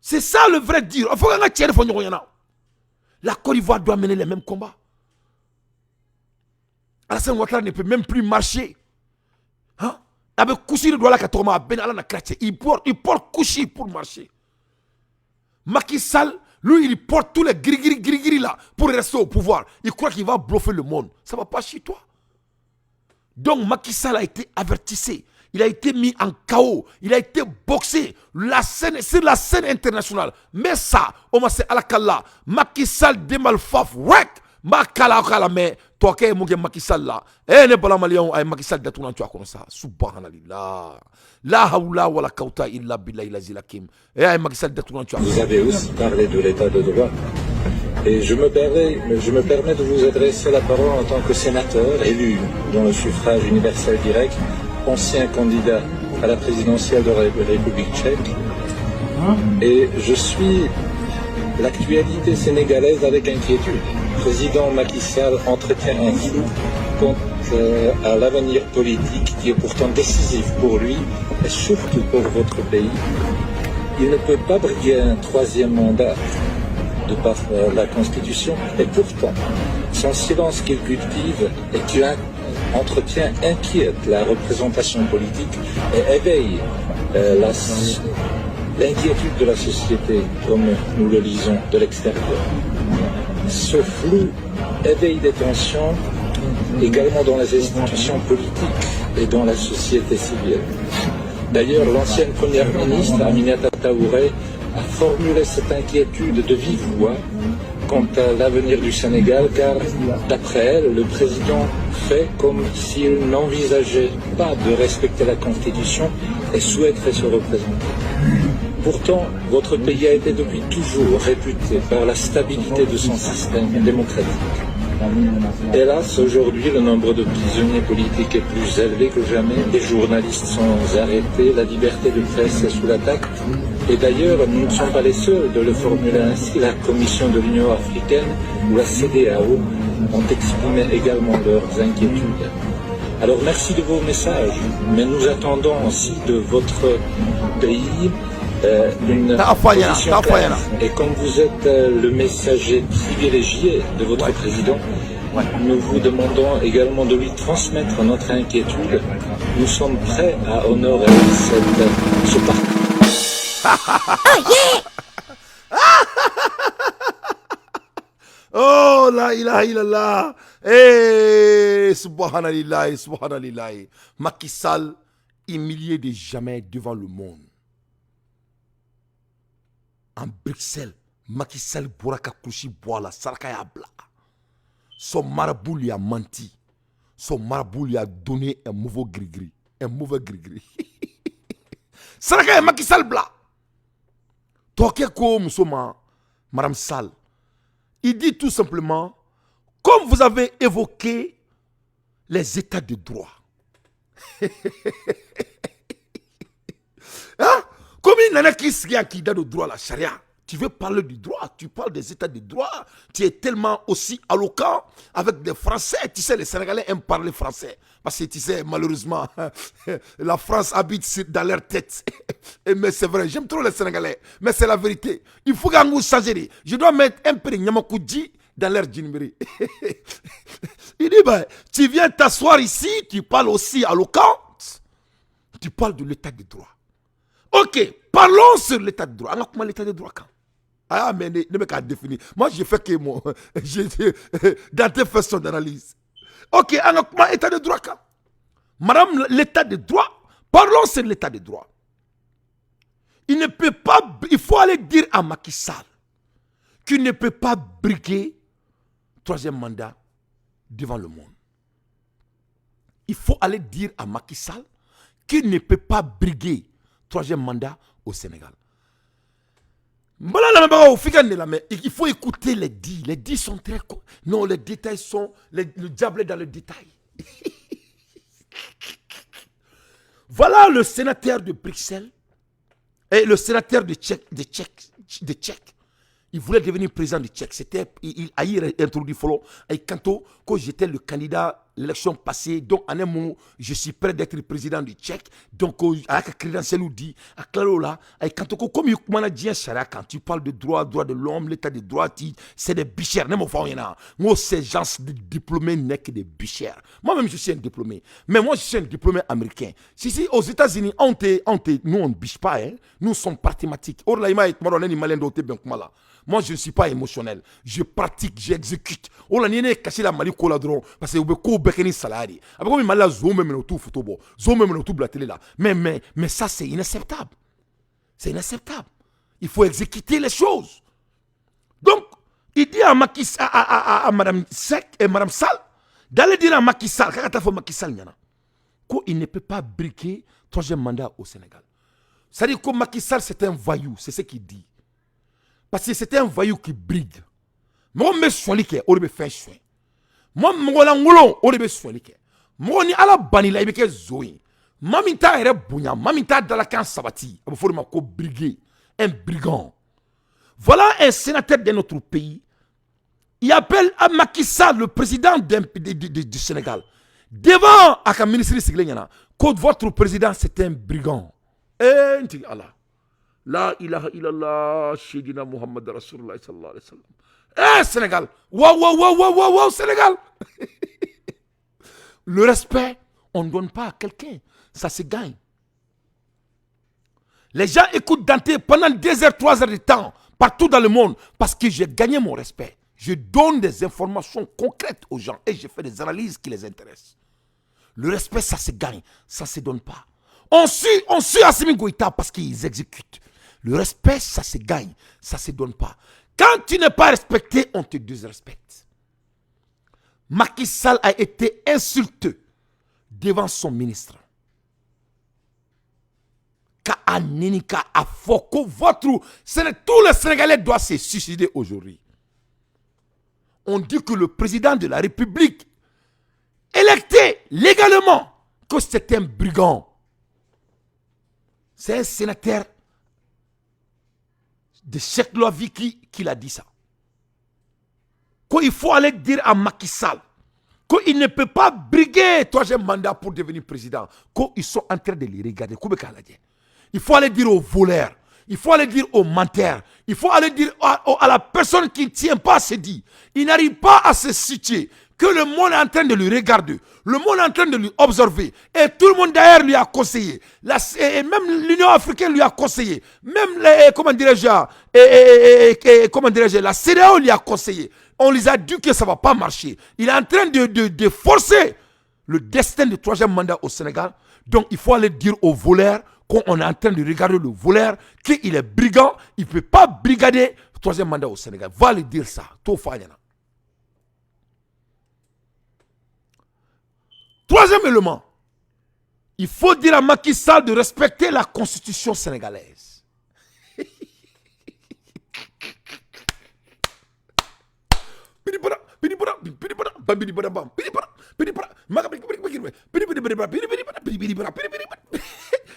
C'est ça le vrai dire. La Côte d'Ivoire doit mener les mêmes combats. Alassane Ouattara ne peut même plus marcher. Avec Kouchi, il porte Kouchi pour marcher. Macky Sall, lui, il porte tous les gris là pour rester au pouvoir. Il croit qu'il va bluffer le monde. Ça ne va pas chez toi. Donc Macky Sall a été avertissé. Il a été mis en chaos. Il a été boxé. C'est la scène internationale. Mais ça, on sait à la kala. Macky Sall démalfaf. Wek. Ma kala mais toi qui es Macky Sall là. Eh ne pas malien ay Macky Sall détourne tu comme ça. Subhanallah. La hawla wala quwwata illa billahi lazilakim. Eh ay Macky Sall détourne tu. Vous avez aussi parlé de l'état de droit. Et je me permets de vous adresser la parole en tant que sénateur élu dans le suffrage universel direct, ancien candidat à la présidentielle de la République tchèque. Et je suis l'actualité sénégalaise avec inquiétude. Le président Macky Sall entretient un flou quant à l'avenir politique qui est pourtant décisif pour lui et surtout pour votre pays. Il ne peut pas briguer un 3e mandat de par la Constitution, et pourtant, son silence qu'il cultive et qui entretient inquiète la représentation politique et éveille l'inquiétude de la société, comme nous le lisons de l'extérieur. Ce flou éveille des tensions également dans les institutions politiques et dans la société civile. D'ailleurs, l'ancienne première ministre, Aminata Traoré, a formulé cette inquiétude de vive voix quant à l'avenir du Sénégal, car d'après elle, le président fait comme s'il n'envisageait pas de respecter la Constitution et souhaiterait se représenter. Pourtant, votre pays a été depuis toujours réputé par la stabilité de son système démocratique. Hélas, aujourd'hui, le nombre de prisonniers politiques est plus élevé que jamais. Les journalistes sont arrêtés, la liberté de presse est sous l'attaque. Et d'ailleurs, nous ne sommes pas les seuls de le formuler ainsi. La Commission de l'Union africaine ou la CEDEAO ont exprimé également leurs inquiétudes. Alors merci de vos messages, mais nous attendons aussi de votre pays une position claire. Et comme vous êtes le messager privilégié de votre président, nous vous demandons également de lui transmettre notre inquiétude. Nous sommes prêts à honorer ce parti. Oh la ilaha illallah. Eh, subhanallah, subhanallah. Macky Sall humilié de jamais devant le monde. En Bruxelles, Macky Sall Bouraka Kouchi Boala, Sarkaya Bla. Son marabout lui a menti. Son marabout lui a donné un mauvais gris-gris. Un mauvais gris-gris. Sarkaya Macky Sall Bla. Toké ko Moussoma, Madame Sall. Il dit tout simplement, comme vous avez évoqué les états de droit. Hein? Comme il n'en a qui date de droit, la charia. Tu veux parler du droit, tu parles des états de droit. Tu es tellement aussi éloquent avec des Français. Tu sais, les Sénégalais aiment parler français. Parce que tu sais, malheureusement, la France habite dans leur tête. Mais c'est vrai, j'aime trop les Sénégalais. Mais c'est la vérité. Il faut qu'on nous change. Je dois mettre un peu de Nyamakoudji dans leur djinbiri. Il dit, ben, tu viens t'asseoir ici, tu parles aussi éloquent. Tu parles de l'état de droit. Ok, parlons sur l'état de droit. Alors, comment l'état de droit quand? Ah, mais ne me qu'à définir. Moi, j'ai fait que moi, j'ai dans tes façons d'analyse. Ok, alors, comment l'état de droit quand? Madame, l'état de droit, parlons sur l'état de droit. Il ne peut pas, il faut aller dire à Macky Sall qu'il ne peut pas briguer troisième mandat devant le monde. Il faut aller dire à Macky Sall qu'il ne peut pas briguer troisième mandat au Sénégal. Il faut écouter les dits. Les dits sont très... Non, les détails sont... Le diable est dans le détail. Voilà le sénateur de Bruxelles et le sénateur de Tchèque. Il voulait devenir président du Tchèque. C'était, il a introduit Folo. Et quand j'étais le candidat l'élection passée, donc en un mot, je suis prêt d'être président du Tchèque. Donc, avec un crédentiel ou dit, à Clarola, comme quand tu parles de droit de l'homme, l'état de droit, c'est des bichères. Moi, ces gens diplômés n'est que des bichères. Moi-même, je suis un diplômé. Mais moi, je suis un diplômé américain. Si, aux États-Unis, nous, on ne biche pas. Hein. Nous sommes pragmatiques. Moi, je ne suis pas émotionnel. Je pratique, j'exécute. On a caché la Mali Coladron parce que vous avez bekeni salari. Après, comme il zoom même tout photo, zoom même tout la télé là. Mais ça, c'est inacceptable. C'est inacceptable. Il faut exécuter les choses. Donc, il dit à Macky à Madame Sek et Madame Sall d'aller dire à Macky Sall, qu'il ne peut pas briquer troisième mandat au Sénégal. C'est-à-dire que Macky Sall, c'est un voyou, c'est ce qu'il dit. Parce que c'était un voyou qui brigue. Moi, je suis on me fait soin. Moi, je suis on Moi, ni ala bani la ibeke zoé. Mamita ere bunya, mamita dalakan sabati. Il faut me briguer. Un brigand. Voilà un sénateur de notre pays. Il appelle à Macky Sall, le président du Sénégal. Devant à ministre Siglenyana, que votre président c'est un brigand. Et Allah. La ilaha illallah, Shedina Muhammad Rasulullah sallallahu alayhi wa sallam. Eh, Sénégal! Wow, Sénégal! Le respect, on ne donne pas à quelqu'un. Ça se gagne. Les gens écoutent Dante pendant 2 heures, 3 heures de temps, partout dans le monde, parce que j'ai gagné mon respect. Je donne des informations concrètes aux gens et je fais des analyses qui les intéressent. Le respect, ça se gagne. Ça ne se donne pas. On suit Assimi Goïta parce qu'ils exécutent. Le respect, ça se gagne, ça se donne pas. Quand tu n'es pas respecté, on te désrespecte. Macky Sall a été insulté devant son ministre. Tous les Sénégalais doivent se suicider aujourd'hui. On dit que le président de la République, électé légalement, que c'est un brigand. C'est un sénateur de Cheikh Loavi qui l'a dit ça. Qu'il faut aller dire à Macky Sall qu'il ne peut pas briguer troisième mandat pour devenir président. Qu'ils sont en train de les regarder. Il faut aller dire aux voleurs. Il faut aller dire aux menteurs. Il faut aller dire à la personne qui ne tient pas à se dire. Il n'arrive pas à se situer. Que le monde est en train de lui regarder. Le monde est en train de lui observer. Et tout le monde d'ailleurs lui a conseillé. Et même l'Union africaine lui a conseillé. Même la CEDEAO lui a conseillé. On les a dit que ça ne va pas marcher. Il est en train de forcer le destin du troisième mandat au Sénégal. Donc il faut aller dire aux voleurs qu'on est en train de regarder le voleur, qu'il est brigand, il ne peut pas brigader le troisième mandat au Sénégal. Va lui dire ça. Troisième élément, il faut dire à Macky Sall de respecter la constitution sénégalaise.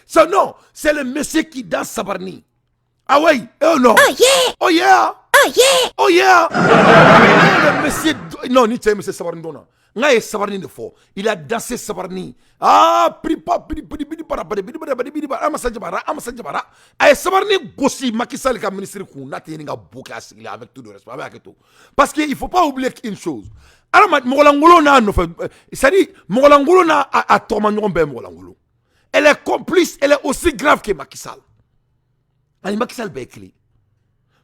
Ça non, c'est le monsieur qui danse Sabarni. Ah oui, oh non. Oh yeah. Oh yeah. Oh yeah. Oh yeah. Le monsieur, non, ni c'est monsieur Sabarni dona. Ngaye Sabarni de fort. Il a dansé Sabarni. Ah, Amasanjabara. Aye Sabarni gossi Macky Sall comme ministre kou nati nga bouka sigla avec tout le respect avec tout. Parce qu'il ne faut pas oublier une chose. Alors Mogolangolo na no fait, c'est-à-dire Mogolangolo na a tormagnon ben Mogolangolo. Elle est complice, elle est aussi grave que Macky Sall. Ani Macky Sall bekli.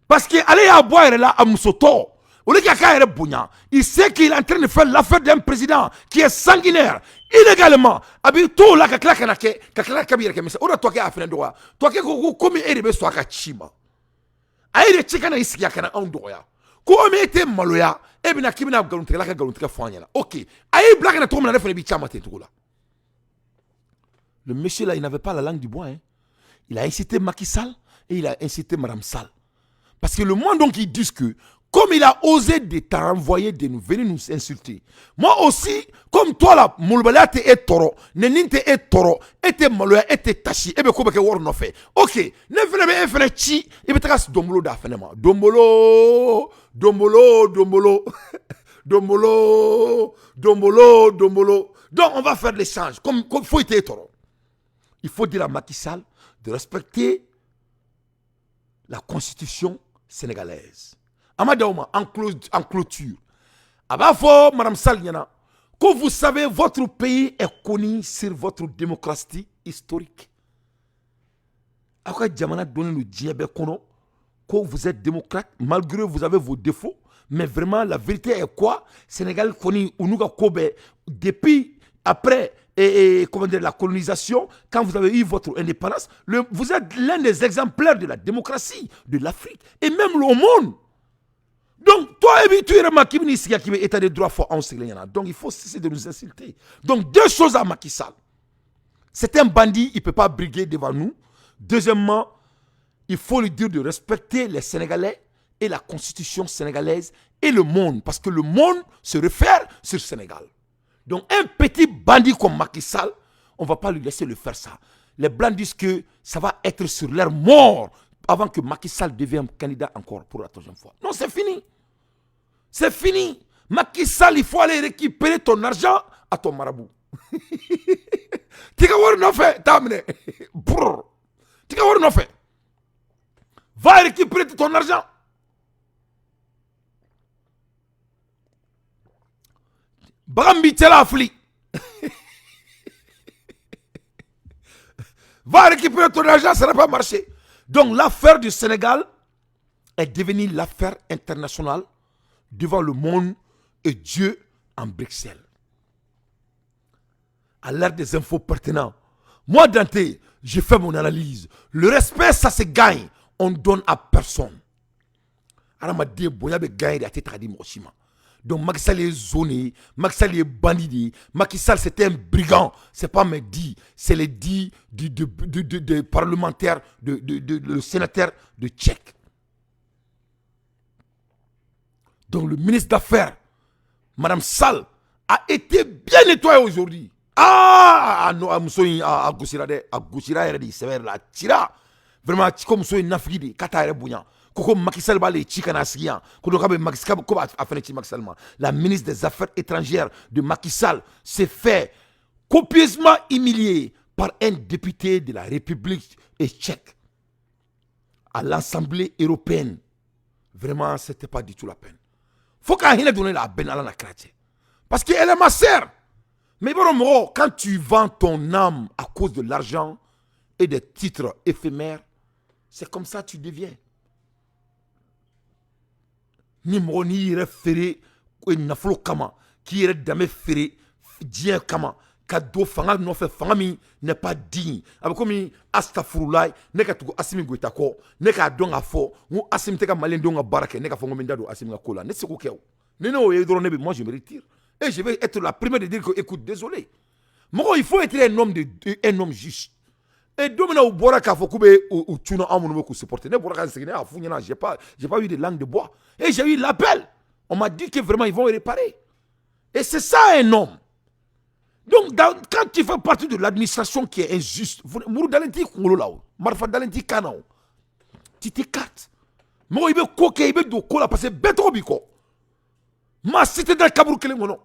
Parce que aller à boire là à Moussoto. Il sait qu'il est en train de faire l'affaire d'un président qui est sanguinaire, illégalement. Tout là, comme il est soit chima. Aïe, les chicanes ici, il y a un doya. Comme il était maloya, et bien, qui m'a galonté la galonté foignana. Ok. Aïe, blague na tombe na fait bichama là. Le monsieur là, il n'avait pas la langue du bois. Hein. Il a incité Macky Sall et il a incité Madame Sall. Parce que le monde donc ils disent que comme il a osé de t'envoyer de nous venir nous insulter. Moi aussi, comme toi là, Moulbala te est toro, Neninte est toro, et Maloya et tachi, et bien comme que war no fait. Ok, ne venez pas faire chi, et bien t'as dombolo da fenema. Dombolo, dombolo, dombolo, dombolo, dombolo, dombolo. Donc on va faire l'échange, comme faut être toro. Il faut dire à Macky Sall de respecter la constitution sénégalaise. Amadaouma, en clôture. Abafo, Madame Saliana, que vous savez, votre pays est connu sur votre démocratie historique. Après, Djamana donne le diable kono, que vous êtes démocrate, malgré vous avez vos défauts, mais vraiment, la vérité est quoi? Sénégal connu, Unuga Kobe, depuis, après, comment dire, la colonisation, quand vous avez eu votre indépendance, vous êtes l'un des exemplaires de la démocratie de l'Afrique, et même le monde. Donc, toi, tu es Macky Sall qui est état de droit fort en Sénégal. Donc, il faut cesser de nous insulter. Donc, deux choses à Macky Sall. C'est un bandit, il ne peut pas briguer devant nous. Deuxièmement, il faut lui dire de respecter les Sénégalais et la constitution sénégalaise et le monde. Parce que le monde se réfère sur le Sénégal. Donc, un petit bandit comme Macky Sall, on ne va pas lui laisser le faire ça. Les Blancs disent que ça va être sur leur mort avant que Macky Sall devienne candidat encore pour la troisième fois. Non, c'est fini. C'est fini. Macky Sall, il faut aller récupérer ton argent à ton marabout. Tika no fait, tamne. Tika no fait. Va récupérer ton argent. Bagambi tela fli. Va récupérer ton argent, ça n'a pas marché. Donc l'affaire du Sénégal est devenue l'affaire internationale devant le monde et Dieu en Bruxelles. À l'ère des infos pertinents, Moi, Dante, j'ai fait mon analyse. Le respect, ça se gagne. On ne donne à personne. Alors, ma dit, boya be gagne à tête Moshima. Donc, Macky Sall est zoné, Macky Sall est bandit, Macky Sall c'était un brigand. C'est pas mes dits, c'est les dits du parlementaire, le sénateur de Tchèque. Donc, le ministre d'Affaires, Madame Sall, a été bien nettoyé aujourd'hui. Ah, non, à Gouchira, c'est vrai, la tira. Vraiment, comme ça, une Afrique, Qatar, Bouyan. Koko Macky Sall ba le chikana siyan ko do ka be Macky Sall ko ba afene ci Macky Sall ma la ministre des Affaires étrangères de Macky Sall s'est fait copieusement humilier par un député de la République tchèque à l'Assemblée européenne. Vraiment, c'était pas du tout la peine. Faut qu'à donner la peine à la chrétienne parce qu'elle est ma sœur. Mais bon, quand tu vends ton âme à cause de l'argent et des titres éphémères, c'est comme ça que tu deviens. Ni mɔgɔ ni yɛrɛ feere nafolo kama k'i yɛrɛ danbe feere diɲɛ kama ka don fanga nɔfɛ fanga min n'est pas digne a bɛ komi astafurulayi ne ka tugu Asimi Goïta kɔ ne k'a dɔn k'a fɔ n ko Asimi tɛ ka maliyɛndenw ka baara kɛ ne k'a fɔ n ko n bɛ n da don Asimi ka ko la ne tɛ se k'o kɛ o ni ne y'o ye dɔrɔn ne bɛ moi je me retire et je vais être la première de dire que écoute désolé mɔgɔ il faut être un homme juste. Et domina ou bora k'a fɔ k'u bɛ u tuna an minnu bɛ k'u supporter ne bɔra ka segin ne y'a f'u ɲɛna j'ai pas eu de langue de bois et j'ai eu l'appel on m'a dit que vraiment ils vont réparer et c'est ça un homme. Donc quand tu fais partie de l'administration qui est injuste muru dalen t'i kunkolo la o marifa dalen t'i kan na o tu t'écartes mɔgɔ i bɛ ko kɛ i bɛ don ko la parce que bɛɛ tɔgɔ b'i kɔ maa si tɛ da kaburu kelen kɔnɔ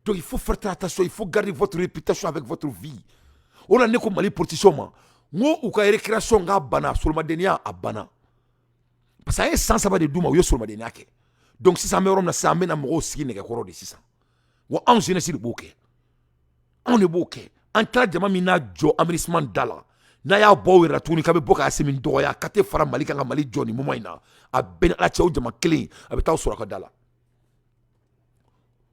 donc il faut faire attention il faut garder votre réputation avec votre vie. On a ne ko Mali politicien ma ngo u ka récréation nga bana solomadenia a bana parce que ay sans saba de duma yo solomadenia ke donc si ça me rom na ça me na mo sigi ne ke koro de sisa wa an jeunesse de boké on est boké en tra jama mina jo aménagement dala na ya bo wera tuni ka be boka asemi ndo ya kate fara Mali ka Mali joni mo ina a ben la chaw jama clean a be taw sura ko dala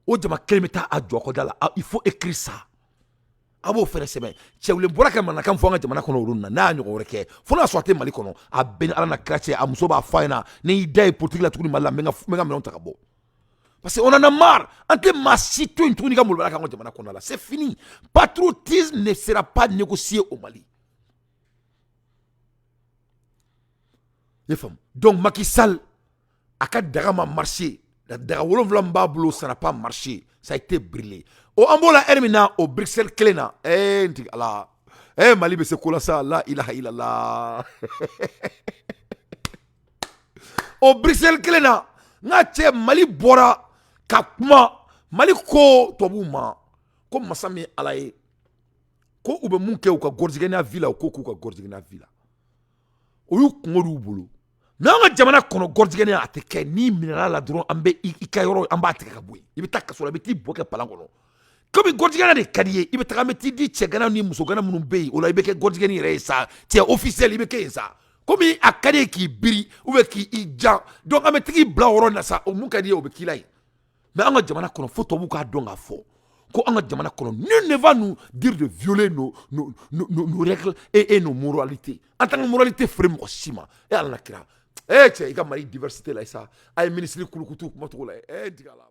o jama clean meta a jo ko dala il faut écrire ça. Abo fere sebe chewle bora ka manaka mfanga jamana kono urunna na nyoko reke fona swate Mali kono a ben ala na krache a muso ba faina ne idée politique la tukuni mala menga menon takabo parce qu'on en a marre ante masito ntuni ka mulbara ka jamana kono la c'est fini patriotisme ne sera pas négocié au Mali. Donc Macky Sall aka daga ma marché la daga wolonvla mbablo ça n'a pas marché ça a été brûlé. O ambola ermina o Bruxelles klena nti ala Mali be se kola sa la ilaha illallah o Bruxelles klena ngache Mali bora kapma Mali ko tobuma ko masami alaye ko ube munke u ka gordigena villa ko ku ka gordigena villa o yu ngoru bulu nanga jamana kono gordigena ateke ni minala la dron ambe ikayoro amba ateke ka boy ibi takka so la beti boke palangono comme gordigana de kadiye ibe tagameti di chegana ni musogana munun bey ola ibe ke gordigani resa ti officiel ibe ke ça comme akade ki biri ou ki ija donc ametiki bla worona sa o mun kadiye obe kilay mais anga jamana kono photo bu ka donga fo ko anga jamana kono nul ne va nous dire de violer nos règles et nos moralités en tant que moralité frère sima et ala nakira tche ika mari diversité la ça ay ministre kulukutu ko to la digala